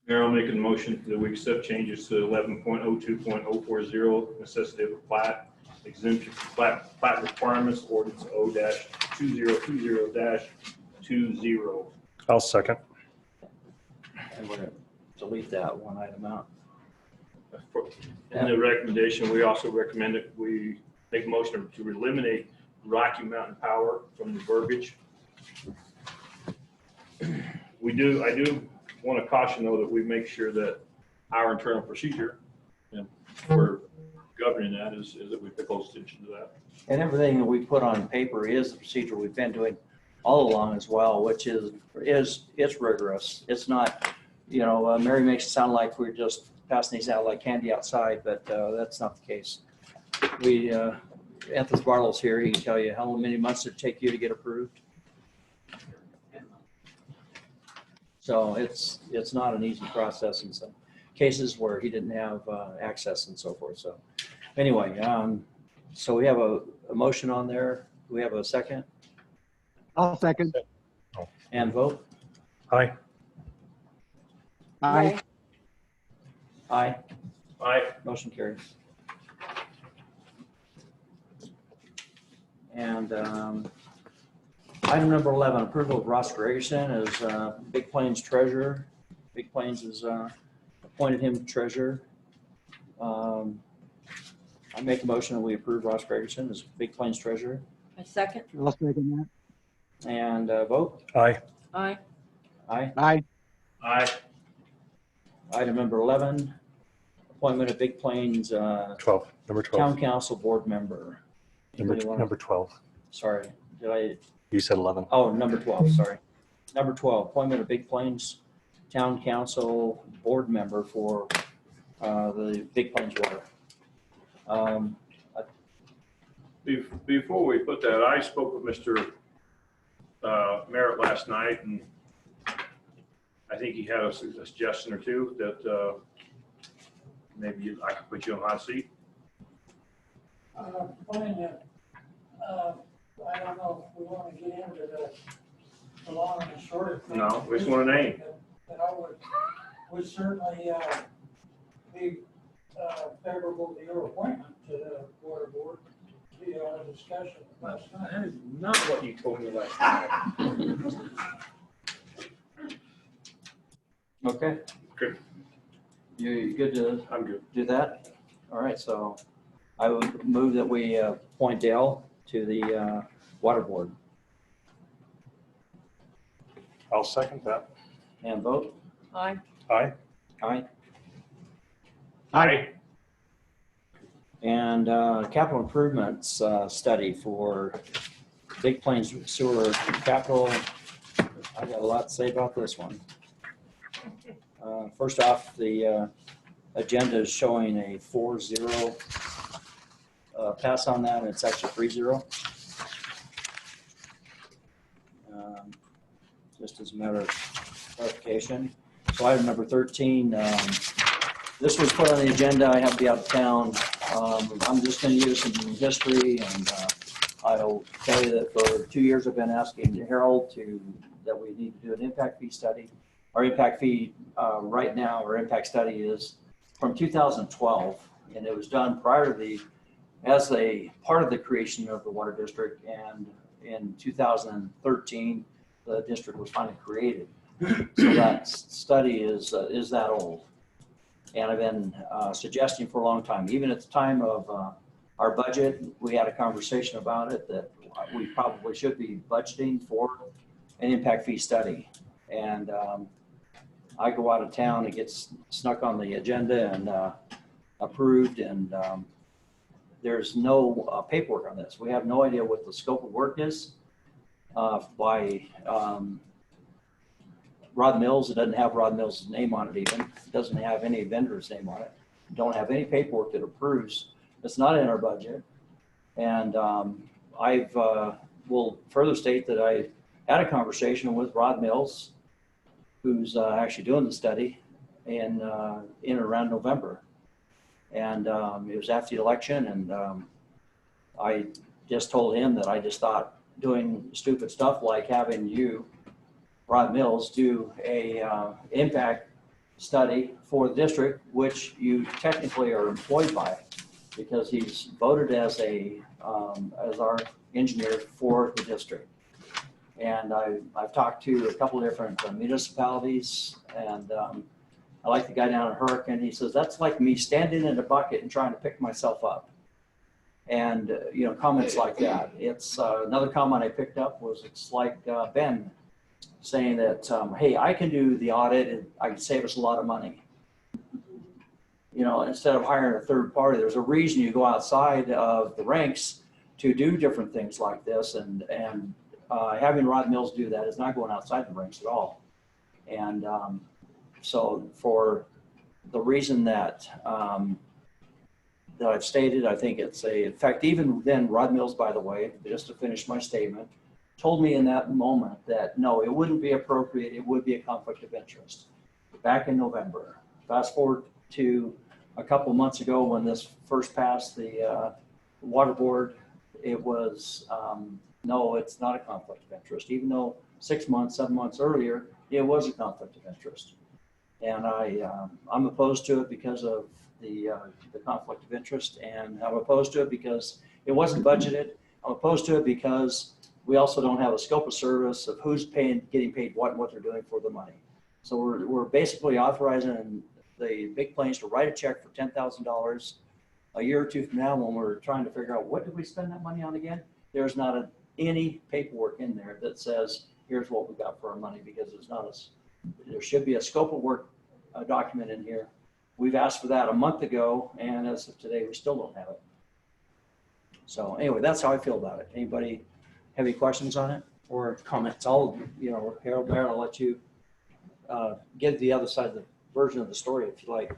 Mayor, I'll make a motion that we accept changes to 11.02.040, necessity of a plat, exemption from plat requirements, ordinance O-2020-20. I'll second. And we're going to delete that one item out. In the recommendation, we also recommend that we make a motion to eliminate Rocky Mountain Power from the verbiage. I do want to caution though that we make sure that our internal procedure, and for governing that, is that we pay close attention to that. And everything that we put on paper is the procedure we've been doing all along as well, which is it's rigorous. It's not, Mary makes it sound like we're just passing these out like candy outside, but that's not the case. Anthony Bartles here, he can tell you how many months did it take you to get approved. So it's not an easy process in some cases where he didn't have access and so forth. So anyway, so we have a motion on there. Do we have a second? I'll second. And vote? Aye. Aye. Aye. Aye. Motion carries. And item number 11, approval of Ross Gregerson as Big Plains treasurer. Big Plains has appointed him treasurer. I make a motion that we approve Ross Gregerson as Big Plains treasurer. A second? I'll second that. And vote? Aye. Aye. Aye. Aye. Aye. Item number 11, appointment of Big Plains 12, number 12. Town Council Board Member. Anybody wanna- Number 12. Sorry, did I? You said 11. Oh, number 12, sorry. Number 12, appointment of Big Plains Town Council Board Member for the Big Plains Water. Before we put that, I spoke with Mr. Merritt last night, and I think he had a suggestion or two that maybe I could put you on hot seat. I don't know if we want to get into the long and the short of things. No, we just want a name. But I would certainly be favorable to your appointment to the water board. We had a discussion last night. That is not what you told me last night. Okay. Good. You good to I'm good. do that? All right, so I would move that we appoint Dale to the water board. I'll second that. And vote? Aye. Aye. Aye. Aye. And capital improvements study for Big Plains Sewer Capital. I got a lot to say about this one. First off, the agenda is showing a 4-0 pass on that, and it's actually 3-0. Just as a matter of clarification. So item number 13, this was put on the agenda. I have to be out of town. I'm just going to use some history, and I'll tell you that for 2 years I've been asking Harold that we need to do an impact fee study. Our impact fee right now, our impact study is from 2012, and it was done prior to as a part of the creation of the water district, and in 2013 the district was finally created. So that study is that old, and I've been suggesting for a long time. Even at the time of our budget, we had a conversation about it, that we probably should be budgeting for an impact fee study. And I go out of town, it gets snuck on the agenda and approved, and there's no paperwork on this. We have no idea what the scope of work is. By Rod Mills, it doesn't have Rod Mills' name on it even. It doesn't have any vendor's name on it. Don't have any paperwork that approves. It's not in our budget. And will further state that I had a conversation with Rod Mills, who's actually doing the study in around November. And it was after the election, and I just told him that I just thought doing stupid stuff like having you, Rod Mills, do a impact study for the district, which you technically are employed by, because he's voted as our engineer for the district. And I've talked to a couple of different municipalities, and I like the guy down at Hurricane. He says, that's like me standing in a bucket and trying to pick myself up. And, comments like that. It's another comment I picked up was, it's like Ben saying that, hey, I can do the audit and I can save us a lot of money. Instead of hiring a third party, there's a reason you go outside of the ranks to do different things like this. And having Rod Mills do that is not going outside the ranks at all. And so for the reason that that I've stated, I think it's in fact, even then, Rod Mills, by the way, just to finish my statement, told me in that moment that no, it wouldn't be appropriate, it would be a conflict of interest. Back in November. Fast forward to a couple months ago when this first passed the water board, it was, no, it's not a conflict of interest, even though 6 months, 7 months earlier, it was a conflict of interest. And I'm opposed to it because of the conflict of interest, and I'm opposed to it because it wasn't budgeted. I'm opposed to it because we also don't have a scope of service of who's getting paid what, and what they're doing for the money. So we're basically authorizing the Big Plains to write a check for $10,000 a year or two from now when we're trying to figure out what did we spend that money on again. There's not any paperwork in there that says here's what we got for our money, because it's not there should be a scope of work document in here. We've asked for that a month ago, and as of today, we still don't have it. So anyway, that's how I feel about it. Anybody have any questions on it or comments? Harold, I'll let you get the other side of the version of the story if you like.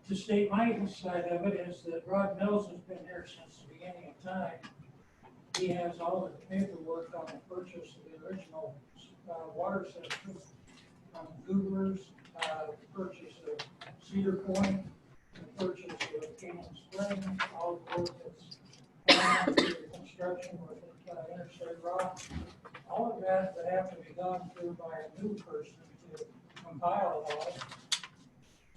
To state my side of it is that Rod Mills has been here since the beginning of time. He has all the paperwork on the purchase of the original water system from Goobers, the purchase of Cedar Point, the purchase of Canyon Spring, all the work that's done through construction with Interstate Rock. All of that would have to be gone through by a new person to compile it all.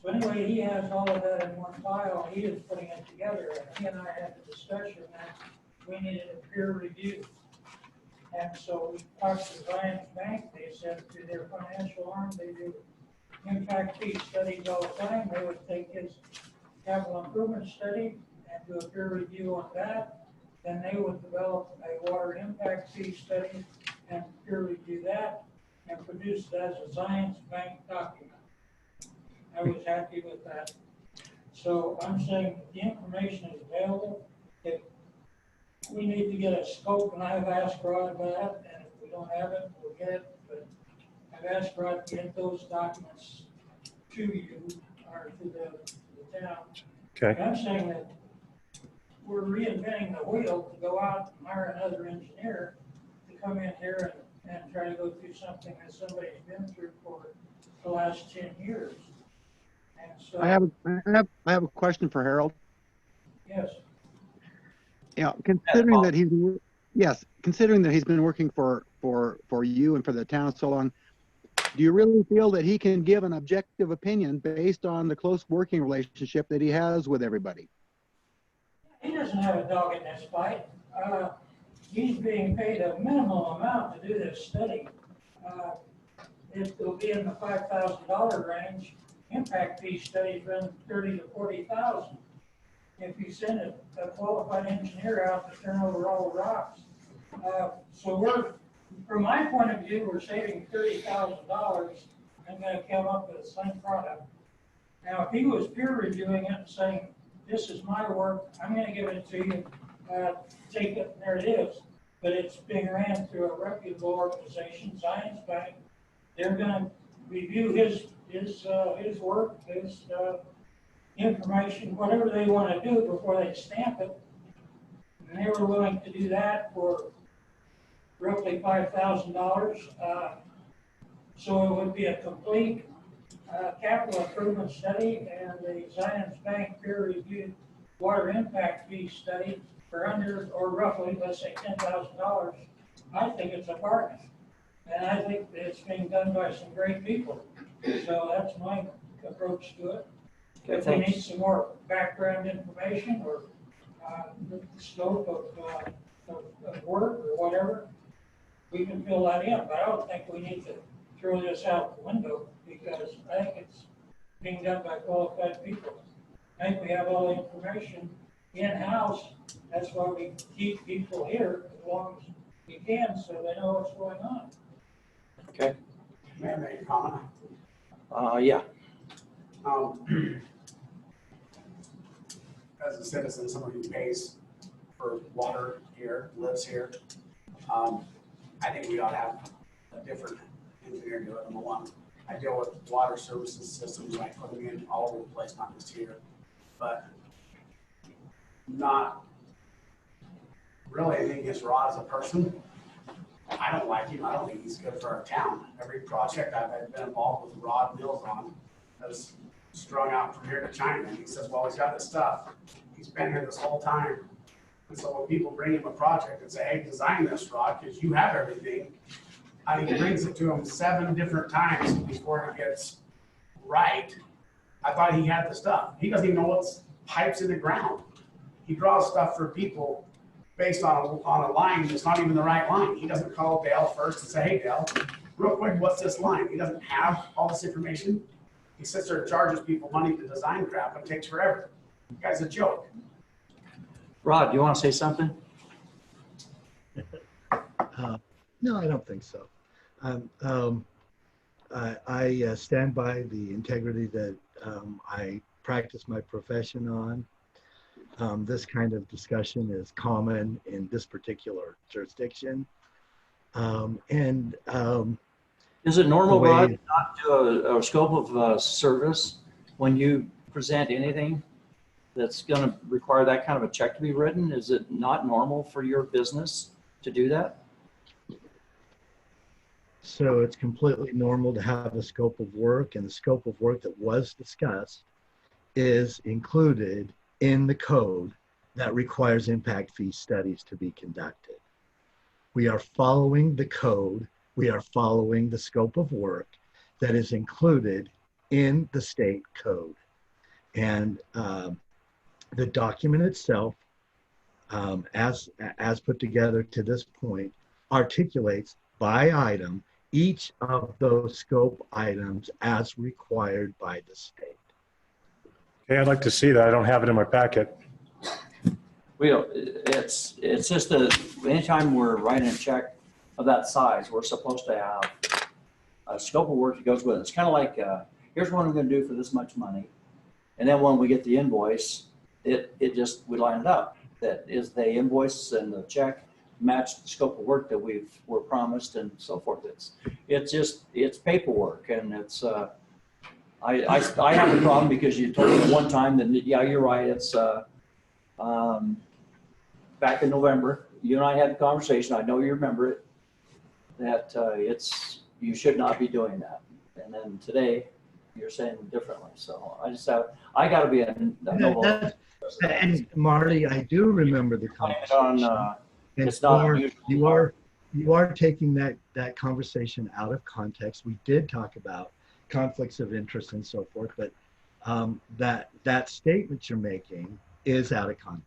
So anyway, he has all of that in one file. He is putting it together, and he and I had the discussion that we needed a peer review. And so we talked to Zions Bank. They said through their financial arm, they do impact fee studies all the time. They would take his capital improvement study and do a peer review on that. Then they would develop a water impact fee study and peer review that and produce it as a Zions Bank document. I was happy with that. So I'm saying the information is available. If we need to get a scope, and I've asked Rod about it, and if we don't have it, we'll get it. But I've asked Rod to get those documents to you or to the town. Okay. And I'm saying that we're reinventing the wheel to go out and hire another engineer to come in here and try to go through something that somebody's been through for the last 10 years. And so, I have a question for Harold. yes. Considering that he's been working for you and for the town so long, do you really feel that he can give an objective opinion based on the close working relationship that he has with everybody? He doesn't have a dog in this fight. He's being paid a minimal amount to do this study. It will be in the $5,000 range. Impact fee studies run $30,000 to $40,000. If you send a qualified engineer out to turn over all the rocks, so from my point of view, we're saving $30,000 and going to come up with the same product. Now, if he was peer reviewing it and saying, "This is my work, I'm going to give it to you, take it, there it is," but it's being ran through a reputable organization, Zions Bank, they're going to review his work, his information, whatever they want to do before they stamp it. And they were willing to do that for roughly $5,000. So it would be a complete capital improvement study and the Zions Bank peer-reviewed water impact fee study for under, or roughly, let's say $10,000. I think it's a bargain. And I think it's being done by some great people. So that's my approach to it. Okay, If we need some more background information or the scope of work or whatever, we can fill that in. But I don't think we need to throw this out the window because I think it's being done by qualified people. I think we have all the information in-house. That's why we keep people here as long as we can so they know what's going on. Okay. May I make a comment? Yeah. As a citizen, someone who pays for water here lives here. I think we ought to have a different engineer do it, number one. I deal with water services systems, I put them in all over the place, not just here. But not really anything against Rod as a person. I don't like him. I don't think he's good for our town. Every project I've been involved with Rod Mills on has strung out from here to China. And he says, well, he's got this stuff. He's been here this whole time. And so when people bring him a project and say, hey, design this, Rod, because you have everything, I mean, he brings it to him 7 different times before it gets right. I thought he had the stuff. He doesn't even know what's pipes in the ground. He draws stuff for people based on a line that's not even the right line. He doesn't call Dale first and say, hey, Dale, real quick, what's this line? He doesn't have all this information. He sits there and charges people money to design crap, and it takes forever. The guy's a joke. Rod, do you want to say something? No, I don't think so. I stand by the integrity that I practice my profession on. This kind of discussion is common in this particular jurisdiction. Is it normal, the way- Rod, not to a scope of service when you present anything that's going to require that kind of a check to be written? Is it not normal for your business to do that? So it's completely normal to have a scope of work, and the scope of work that was discussed is included in the code that requires impact fee studies to be conducted. We are following the code. We are following the scope of work that is included in the state code. And the document itself, as put together to this point, articulates by item each of those scope items as required by the state. Okay, I'd like to see that. I don't have it in my packet. It's just that anytime we're writing a check of that size, we're supposed to have a scope of work that goes with it. It's kind of like, here's what I'm going to do for this much money. And then when we get the invoice, we line it up. That is the invoice and the check match the scope of work that we're promised and so forth. It's paperwork, and it's, I have a problem because you told me one time that, yeah, you're right. It's, back in November, you and I had a conversation. I know you remember it, that you should not be doing that. And then today you're saying differently. So I got to be And Marty, I do remember the conversation. It's not unusual. You are taking that conversation out of context. We did talk about conflicts of interest and so forth, but that statement you're making is out of context.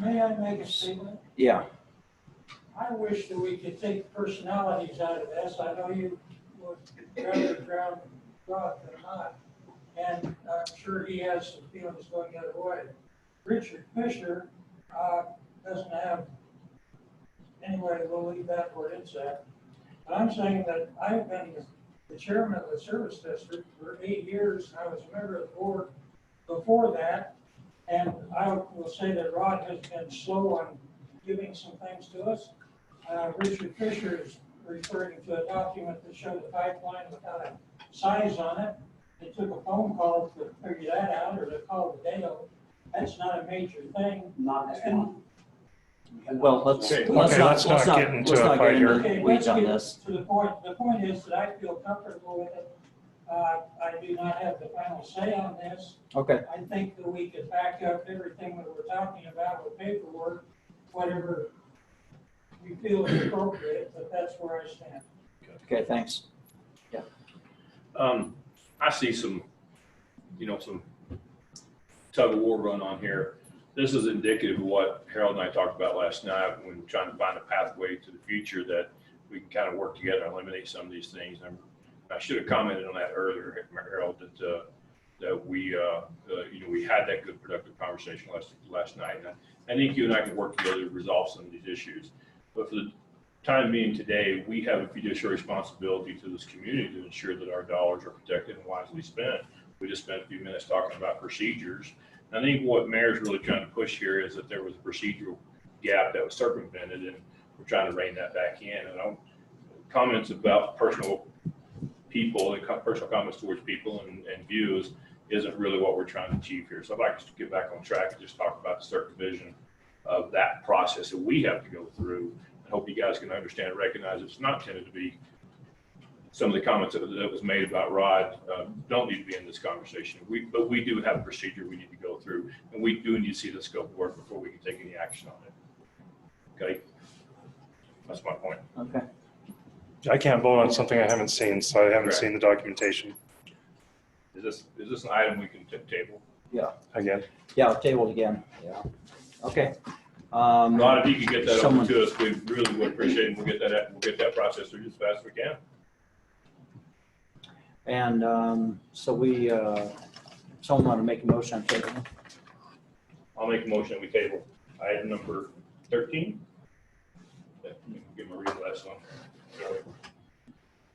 May I make a statement? Yeah. I wish that we could take personalities out of this. I know you would rather drown Rod than not, and I'm sure he has some feelings going the other way. Richard Fisher doesn't have, anyway, we'll leave that where it's at. But I'm saying that I've been the chairman of the service district for 8 years. I was a member of the board before that. And I will say that Rod has been slow on giving some things to us. Richard Fisher is referring to a document that showed the pipeline without a size on it. They took a phone call to figure that out, or they called the Dale. That's not a major thing. Not this one. Well, let's not get into a fight here. Okay, let's get to the point. The point is that I feel comfortable with it. I do not have the final say on this. Okay. I think that we could back up everything that we're talking about with paperwork, whatever we feel is appropriate, but that's where I stand. Okay, thanks. Yeah. I see some tug of war going on here. This is indicative of what Harold and I talked about last night when trying to find a pathway to the future that we can kind of work together and eliminate some of these things. And I should have commented on that earlier, Harold, that we had that good productive conversation last night. And I think you and I can work together to resolve some of these issues. But for the time being today, we have a fiduciary responsibility to this community to ensure that our dollars are protected and wisely spent. We just spent a few minutes talking about procedures, I think what Mayor's really trying to push here is that there was a procedural gap that was circumvented, and we're trying to rein that back in. And comments about personal people and personal comments towards people and views isn't really what we're trying to achieve here. So I'd like us to get back on track and just talk about the circumvention of that process that we have to go through. I hope you guys can understand and recognize it's not intended to be. Some of the comments that was made about Rod don't need to be in this conversation. But we do have a procedure we need to go through, and we do need to see the scope of work before we can take any action on it. Okay, that's my point. Okay. I can't vote on something I haven't seen, so I haven't Correct. seen the documentation. Is this an item we can table? Yeah. Again. Yeah, tabled again. Yeah. Okay. Rod, if you could get that someone- over to us, we really would appreciate it. We'll get that process through as fast as we can. And so we, someone want to make a motion on table? I'll make a motion that we table item number 13. Let me get my read last one. Sorry.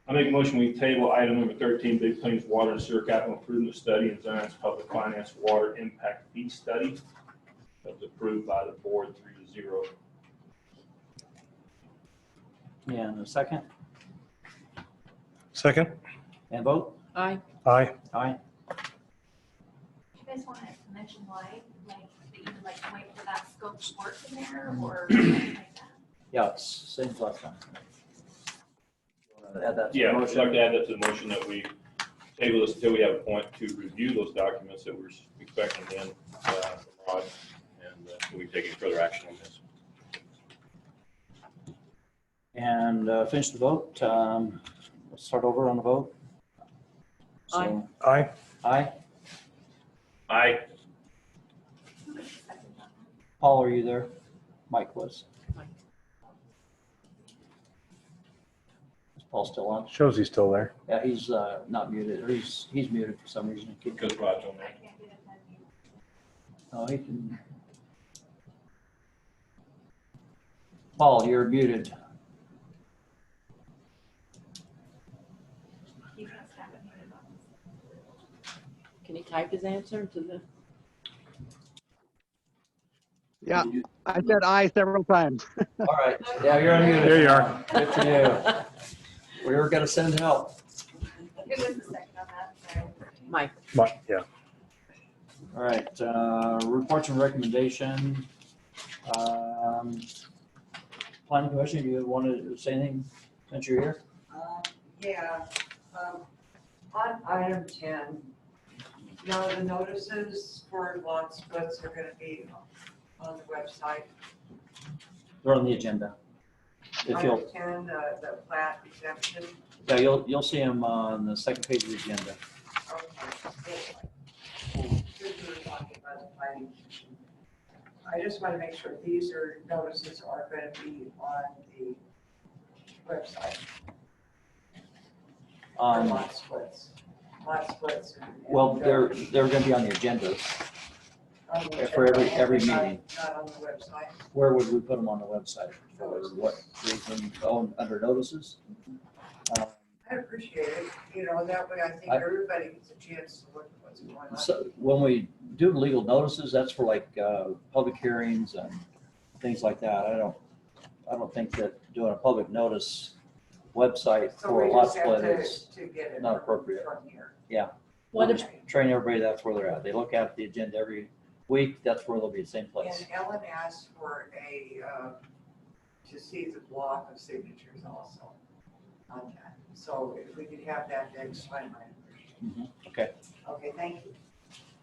I make a motion we table item number 13, Big Plains Water and Sewer Capital Improvement Study and Zion's Public Finance Water Impact Fee Study. That was approved by the board 3-0. And a second? Second? And vote? Aye. Aye. Aye. Do you guys want to mention why, like, that you would like to wait for that scope of work in there, or something like that? Yeah, it's same as last time. Add that to the Yeah, I'd motion. like to add that to the motion that we table this until we have a point to review those documents that we're expecting in from Rod, and so we take any further action on this. And finish the vote. Let's start over on the vote. So, Aye. aye. Aye. Paul, are you there? Mike was. Is Paul still on? Shows he's still there. Yeah, he's not muted, or he's muted for some reason. Because Rod's on there. Oh, he can. Paul, you're muted. Can he type his answer to the? Yeah, I said aye several times. All right. Yeah, you're unmuted. There you are. Good for you. We were gonna send help. Who was the second on that? Sorry. Mike. But, yeah. All right, reports and recommendation. Planning Commission, you want to say anything since you're here? Yeah, on item 10, now the notices for lot splits are gonna be on the website. They're on the agenda. If Item you'll, 10, the plat exemption. yeah, you'll see them on the second page of the agenda. Okay. Since we were talking about the planning commission, I just want to make sure these notices are going to be on the website. For lot splits. Well, they're going to be on the agendas for every meeting. Not on the website. Where would we put them on the website? For what reason? Oh, under notices? I appreciate it, that way I think everybody gets a chance to look at what's going on. So when we do legal notices, that's for like public hearings and things like that. I don't think that doing a public notice website So for we a lot just have split is to get it not appropriate. from here. Yeah. What We'll if- just train everybody that's where they're at. They look at the agenda every week, that's where they'll be the same place. And Ellen asked for to see the block of signatures also on that. So if we could have that next time, I appreciate it. Okay. Okay, thank you.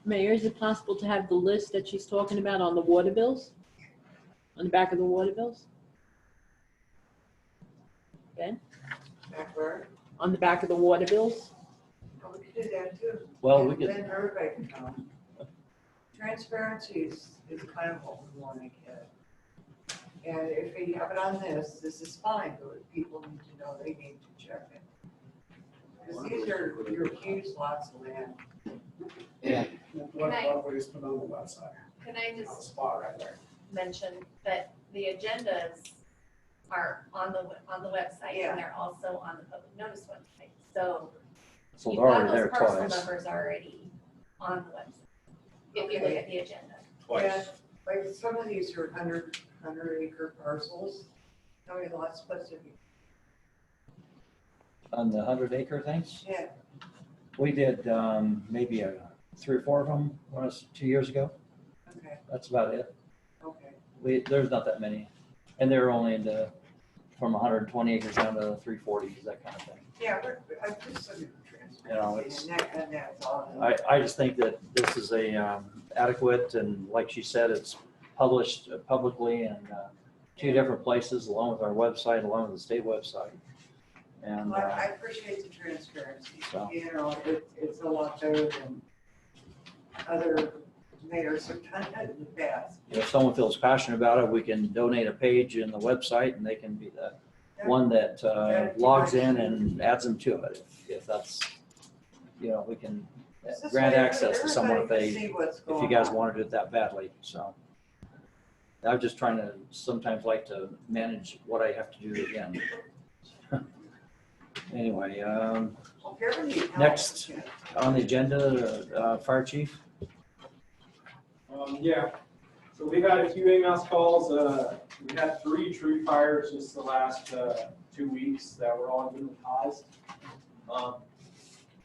Mayor, is it possible to have the list that she's talking about on the water bills? On the back of the water bills? Ben? Back where? On the back of the water bills? Oh, we could do that too. Well, we And could- then everybody can know. Transparency is kind of what we want to get. And if we have it on this is fine, but people need to know they need to check it. Because these are your huge lots of land. Yeah. What about we just put on the website? Can I On the just spot right there. mention that the agendas are on the website, Yeah. and they're also on the public notice website. So So you've they're got already there those parcel twice. numbers already on the website. if you look at the agenda. Yeah, like some of these are 100-acre parcels. How many lots supposed to be? On the 100-acre things, Yeah, we did maybe 3 or 4 of them, 2 years ago. okay, That's about it. okay. There's not that many. And they're only from 120 acres down to 340, that kind of thing. Yeah, I'm just looking for transparency, and that's all. I just think that this is adequate, and like she said, it's published publicly in 2 different places, along with our website, along with the state website. And Well, I appreciate the transparency. So. You know, it's a lot better than other mayors have done it in the past. if someone feels passionate about it, we can donate a page in the website, and they can be the one that logs in and adds them to it. If that's, we can This grant way access to someone everybody can see what's if you going guys on. want to do it that badly. So I'm just trying to sometimes like to manage what I have to do again. Anyway, Well, if you ever need help, next yeah. on the agenda, fire chief. Yeah, so we've had a few EMS calls. We had 3 tree fires just the last 2 weeks that were all human caused.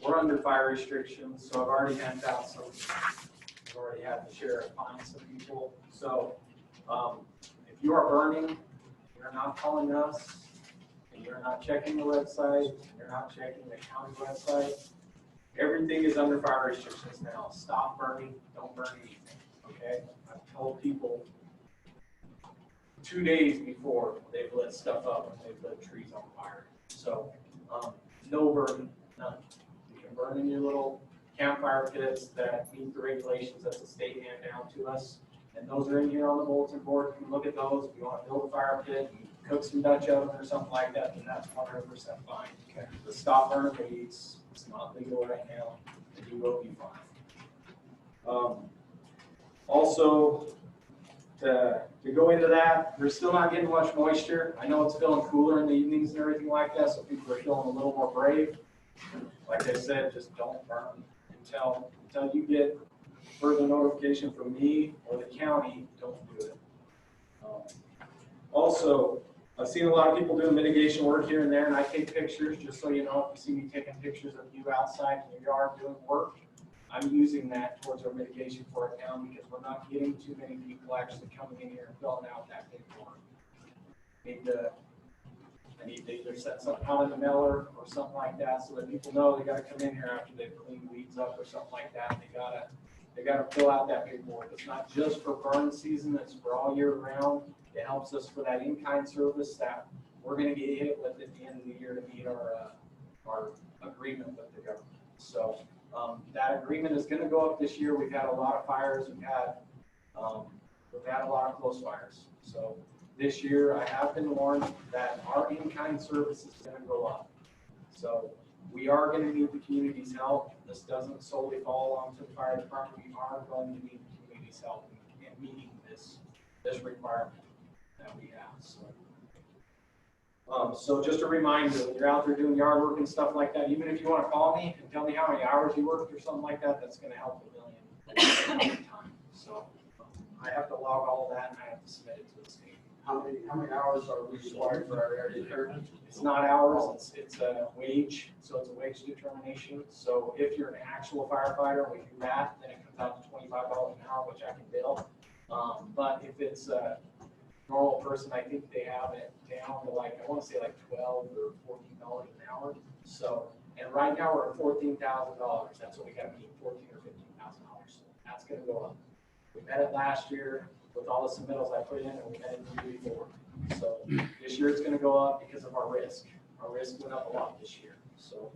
We're under fire restrictions, so I've already handed out some, I've already had the sheriff find some people. So if you are burning, you're not calling us, and you're not checking the website, and you're not checking the county website, everything is under fire restrictions now. Stop burning, don't burn anything, okay? I've told people 2 days before they've lit stuff up and they've lit trees on fire. So, no burning, none. You can burn in your little campfire pits that meet the regulations that the state hand down to us. And those are in here on the bulletin board. You can look at those. If you want to build a fire pit, and cook some Dutch oven or something like that, then that's 100% fine. Okay. But stop burning weeds. It's not legal right now, and you will be fine. Also, to go into that, we're still not getting much moisture. I know it's feeling cooler in the evenings and everything like that, so people are feeling a little more brave. Like I said, just don't burn until you get further notification from me or the county. Don't do it. Also, I've seen a lot of people doing mitigation work here and there, and I take pictures, just so you know, if you see me taking pictures of you outside in your yard doing work, I'm using that towards our mitigation for our town, because we're not getting too many people actually coming in here and filling out that paperwork. I need to either set something out in the mailer or something like that, so that people know they gotta come in here after they've cleaned weeds up or something like that. They gotta fill out that paperwork. It's not just for burn season, it's for all year round. It helps us for that in-kind service that we're gonna get hit with at the end of the year to meet our agreement with the government. So that agreement is gonna go up this year. We've had a lot of fires. We've had a lot of close fires. So this year, I have been warned that our in-kind service is gonna go up. So we are gonna need the community's help. This doesn't solely fall onto the fire department. We are going to need the community's help in meeting this requirement that we have. So just a reminder, when you're out there doing yard work and stuff like that, even if you want to call me and tell me how many hours you worked or something like that, that's going to help a million. So I have to log all of that, and I have to submit it to the state. How many hours are we required for our area department? It's not hours, it's a wage, so it's a wage determination. So if you're an actual firefighter, we do that, then it comes out to $25 an hour, which I can bill. But if it's a normal person, I think they have it down to I want to say $12 or $14 an hour. So, and right now we're at $14,000. That's what we got to meet, $14,000 or $15,000. So that's going to go up. We met it last year with all the submittals I put in, and we met it the year before. So this year it's going to go up because of our risk. Our risk went up a lot this year. So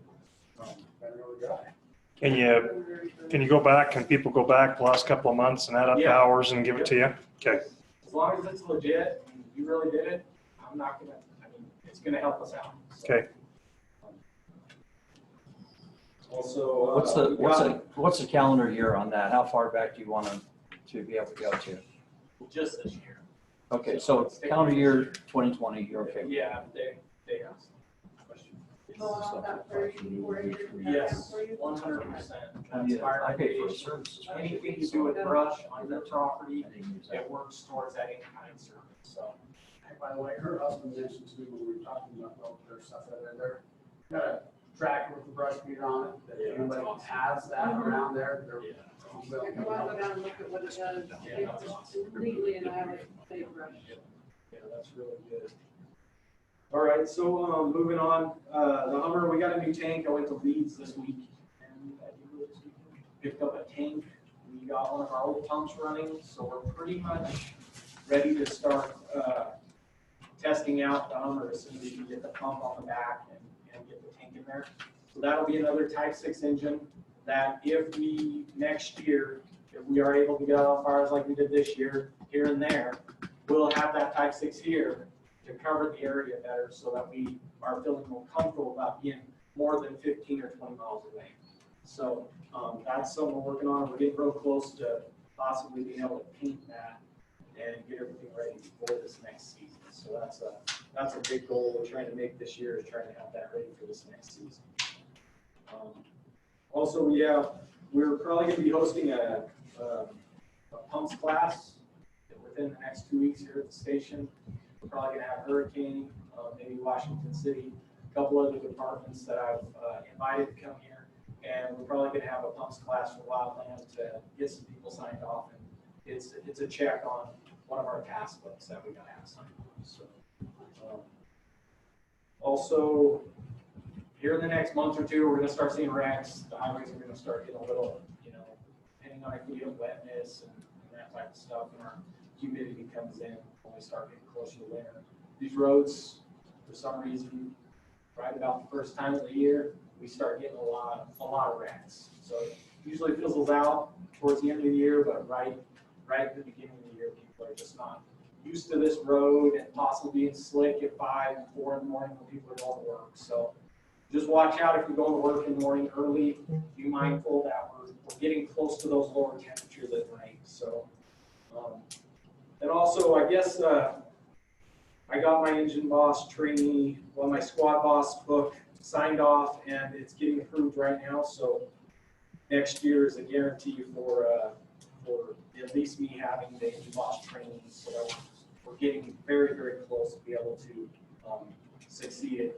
Can you go back? Can people go back the last couple of months and add up the hours and give it to you? Okay. as long as it's legit and you really did it, I'm not gonna. I mean, it's gonna help us out. So. Okay. Also, what's the calendar year on that? How far back do you want to be able to go to? Just this year. Okay, so calendar year 2020, you're okay. Yeah, they asked. Question. go out about 30, 40 years? Yes, 100%. That's fire I pay for the mitigation. services. Anything you do with brush on your property, it works towards that in-kind service, so. And by the way, her husband mentioned too, when we were talking about their stuff that they're got a tractor with a brush meter on it, that if anybody has that around there, they're. I can go down and look at what it does. It's completely invalid paintbrush. Yeah, that's really good. All right, so moving on, the Hummer, we got a new tank. I went to Leeds this week and picked up a tank. We got one of our old pumps running, so we're pretty much ready to start testing out the Hummer as soon as we can get the pump on the back and get the tank in there. So that'll be another Type 6 engine that if we, next year, if we are able to get out on fires like we did this year, here and there, we'll have that Type 6 here to cover the area better so that we are feeling more comfortable about being more than 15 or 20 miles away. So that's something we're working on. We're getting real close to possibly being able to paint that and get everything ready for this next season. So that's a big goal we're trying to make this year, is trying to have that ready for this next season. Also, we're probably going to be hosting a pumps class within the next 2 weeks here at the station. We're probably going to have Hurricane, maybe Washington City, a couple other departments that I've invited to come here. And we're probably going to have a pumps class for Wildland to get some people signed off. And it's a check on one of our task books that we got to have signed on. So, also, here in the next month or two, we're going to start seeing wrecks. The highways are going to start getting a little, depending on if we get wetness and that type of stuff, and our humidity comes in when we start getting closer to winter. These roads, for some reason, right about the first time of the year, we start getting a lot of wrecks. So it usually fizzles out towards the end of the year, but right at the beginning of the year, people are just not used to this road and possibly being slick at 5 and 4 in the morning when people are going to work. So just watch out if you're going to work in the morning early. Be mindful that we're getting close to those lower temperatures at night. So, and also, I guess I got my engine boss trainee, my squad boss book signed off, and it's getting approved right now. So next year is a guarantee for at least me having the engine boss training. So we're getting very, very close to be able to succeed at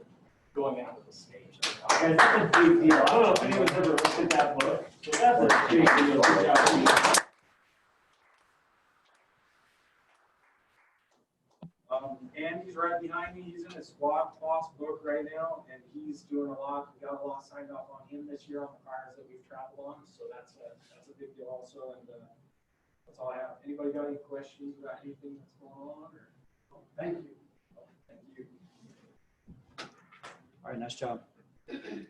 going out of the stage. And that's a big deal. I don't know if anyone's ever looked at that book, but that's a big deal. Good job. Andy's right behind me. He's in his squad boss book right now, and he's doing a lot. We got a lot signed off on him this year on the fires that we've traveled on, so that's a big deal also. And that's all I have. Anybody got any questions about anything that's going on? Or? Thank you. Thank you. All right, nice job. Do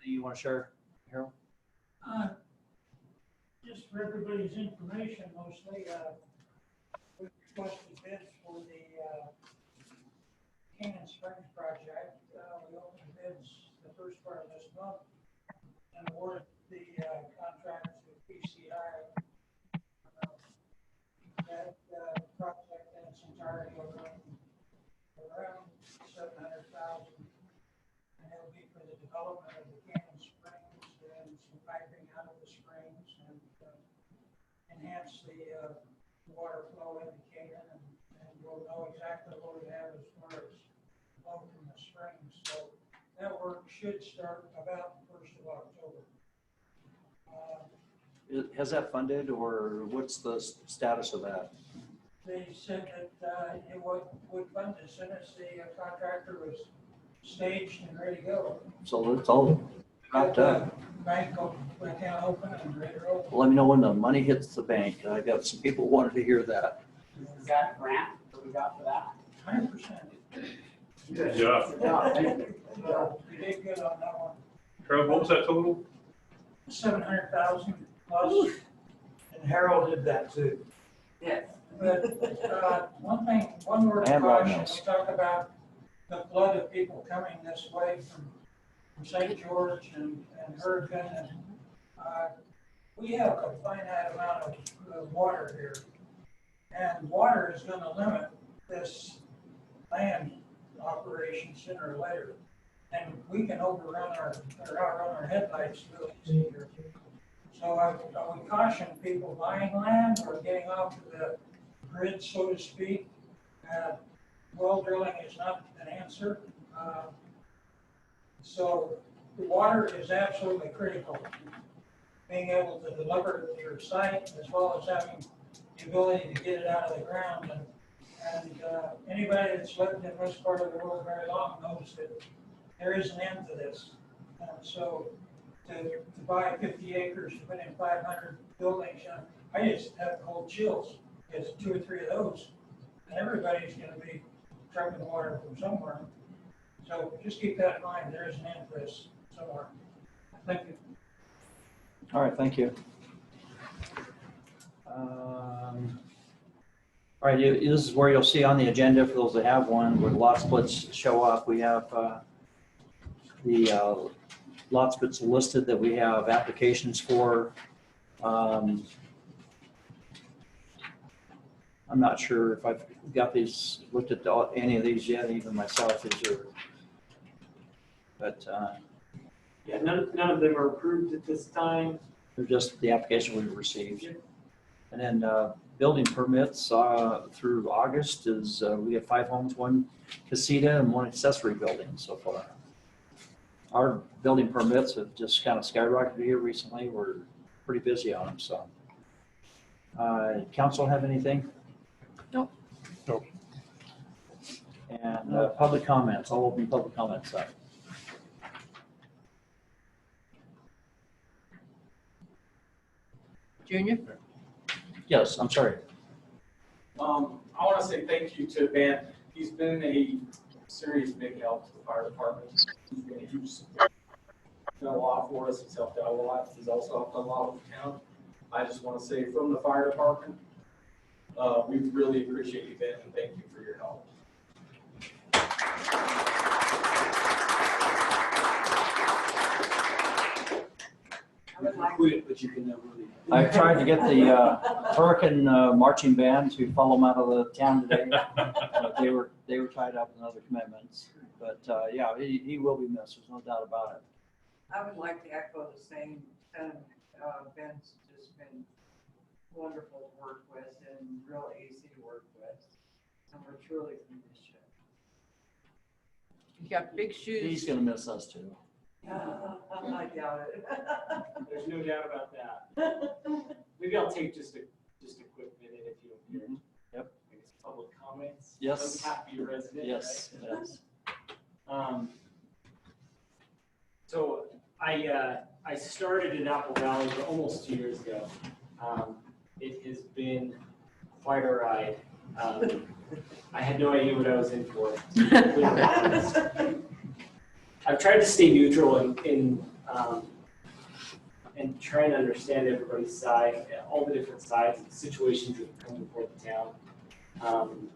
you want to share, Harold? Just for everybody's information, mostly, we requested bids for the Cannon Springs project. We opened bids the first part of this month and awarded the contract to PCI. That project in its entirety will run around $700,000. And it'll be for the development of the Cannon Springs and some piping out of the springs and enhance the water flow into Cannon, and we'll know exactly what we have as far as flow from the springs. So that work should start about the 1st of October. Has that funded, or what's the status of that? They said that it would fund as soon as the contractor was staged and ready to go. So it's all wrapped up. Bank account open and ready to open. Well, let me know when the money hits the bank. I got some people who wanted to hear that. Is that a grant that we got for that? 100%. Good job. You did good on that one. Harold, what was that total? 700,000 plus. And Harold did that too. Yes. But one word of And caution, Romulus. we talk about the flood of people coming this way from St. George and Hurricane. And we have a finite amount of water here. And water is going to limit this land operation sooner or later. And we can outrun our headlights really easier. So I would caution people buying land or getting off the grid, so to speak. Well drilling is not an answer. So the water is absolutely critical. Being able to deliver to your site as well as having the ability to get it out of the ground. And anybody that's lived in this part of the world very long knows that there is an end to this. So to buy 50 acres, to put in 500 buildings, I just have cold chills. There's 2 or 3 of those, and everybody's going to be trucking water from somewhere. So just keep that in mind. There is an end to this somewhere. Thank you. All right, thank you. All right, this is where you'll see on the agenda, for those that have one, where lot splits show up. We have the lot splits listed that we have applications for. I'm not sure if I've got these, looked at any of these yet, even myself. These are, but Yeah, none of them are approved at this time. they're just the application we've received. And then building permits through August is we have 5 homes, 1 casita, and 1 accessory building so far. Our building permits have just kind of skyrocketed here recently. We're pretty busy on them. So, council have anything? Nope. Nope. And public comments. I'll open public comments up. Junior? Yes, I'm sorry. I want to say thank you to Ben. He's been a serious big help to the fire department. He's been a huge support. He's done a lot for us. He's helped out a lot. He's also helped a lot with the town. I just want to say from the fire department, we really appreciate you, Ben, and thank you for your help. Quit, but you can never leave. I tried to get the Hurricane marching band to follow him out of the town today. But they were tied up in other commitments. But yeah, he will be missed. There's no doubt about it. I would like to echo the same sentiment. Ben's just been wonderful to work with and real easy to work with. And we're truly going to miss you. You got big shoes. He's going to miss us too. I doubt it. There's no doubt about that. Maybe I'll take just a quick minute if you don't care. Yep. I guess public comments. Yes. I'm happy resident. Yes. Right? Yes. So I started in Apple Valley almost 2 years ago. It has been quite a ride. I had no idea what I was in for. I've tried to stay neutral in and trying to understand everybody's side, all the different sides of the situations that come before the town.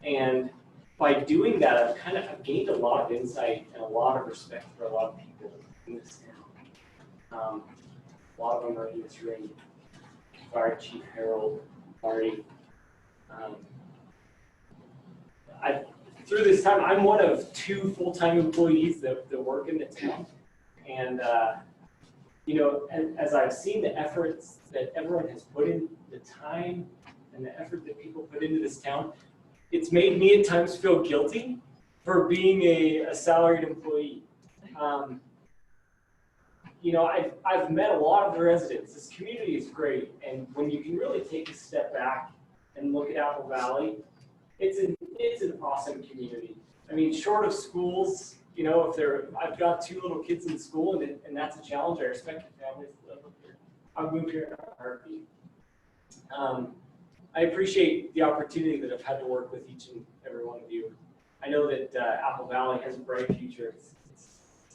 And by doing that, I've gained a lot of insight and a lot of respect for a lot of people in this town. A lot of them are in this room. Fire Chief Harold, Marty. Through this time, I'm one of 2 full-time employees that work in the town. And, you know, as I've seen the efforts that everyone has put in, the time and the effort that people put into this town, it's made me at times feel guilty for being a salaried employee. You know, I've met a lot of the residents. This community is great. And when you can really take a step back and look at Apple Valley, it's an awesome community. I mean, short of schools, you know, I've got 2 little kids in school, and that's a challenge. I respect your families that live up here. I've moved here in a heartbeat. I appreciate the opportunity that I've had to work with each and every one of you. I know that Apple Valley has a bright future.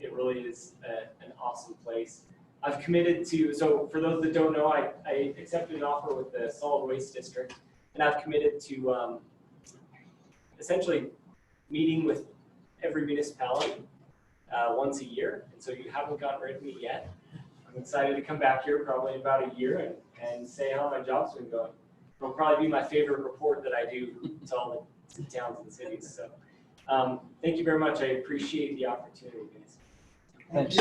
It really is an awesome place. I've committed to, so for those that don't know, I accepted an offer with the Solid Waste District, and I've committed to essentially meeting with every municipality once a year. And so you haven't gotten rid of me yet. I'm excited to come back here probably in about a year and say how my job's been going. It'll probably be my favorite report that I do to all the towns and cities. So Thank you very much. I appreciate the opportunity, guys. Thanks.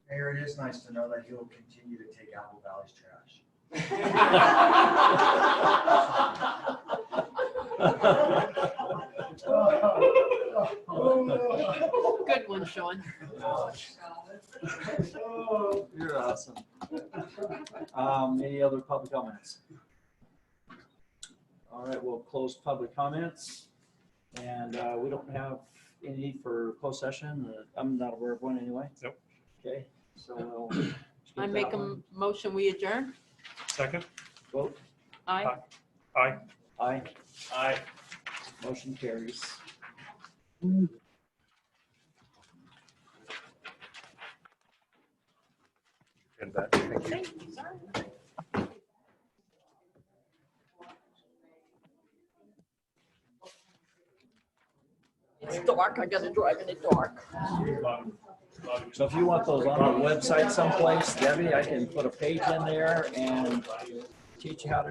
Mayor, it is nice to know that he'll continue to take Apple Valley's trash. Good one, Sean. You're awesome. Any other public comments? All right, we'll close public comments. And we don't have any need for closed session. I'm not aware of one anyway. Nope. Okay, so we'll. skip I that make a one. motion, we adjourn. Second? Vote. Aye. Aye. Aye. Aye. Motion carries. And that, thank you. Thank you, sir. It's dark, I gotta drive in the dark. So if you want those on the website someplace, Debbie, I can put a page in there and teach you how to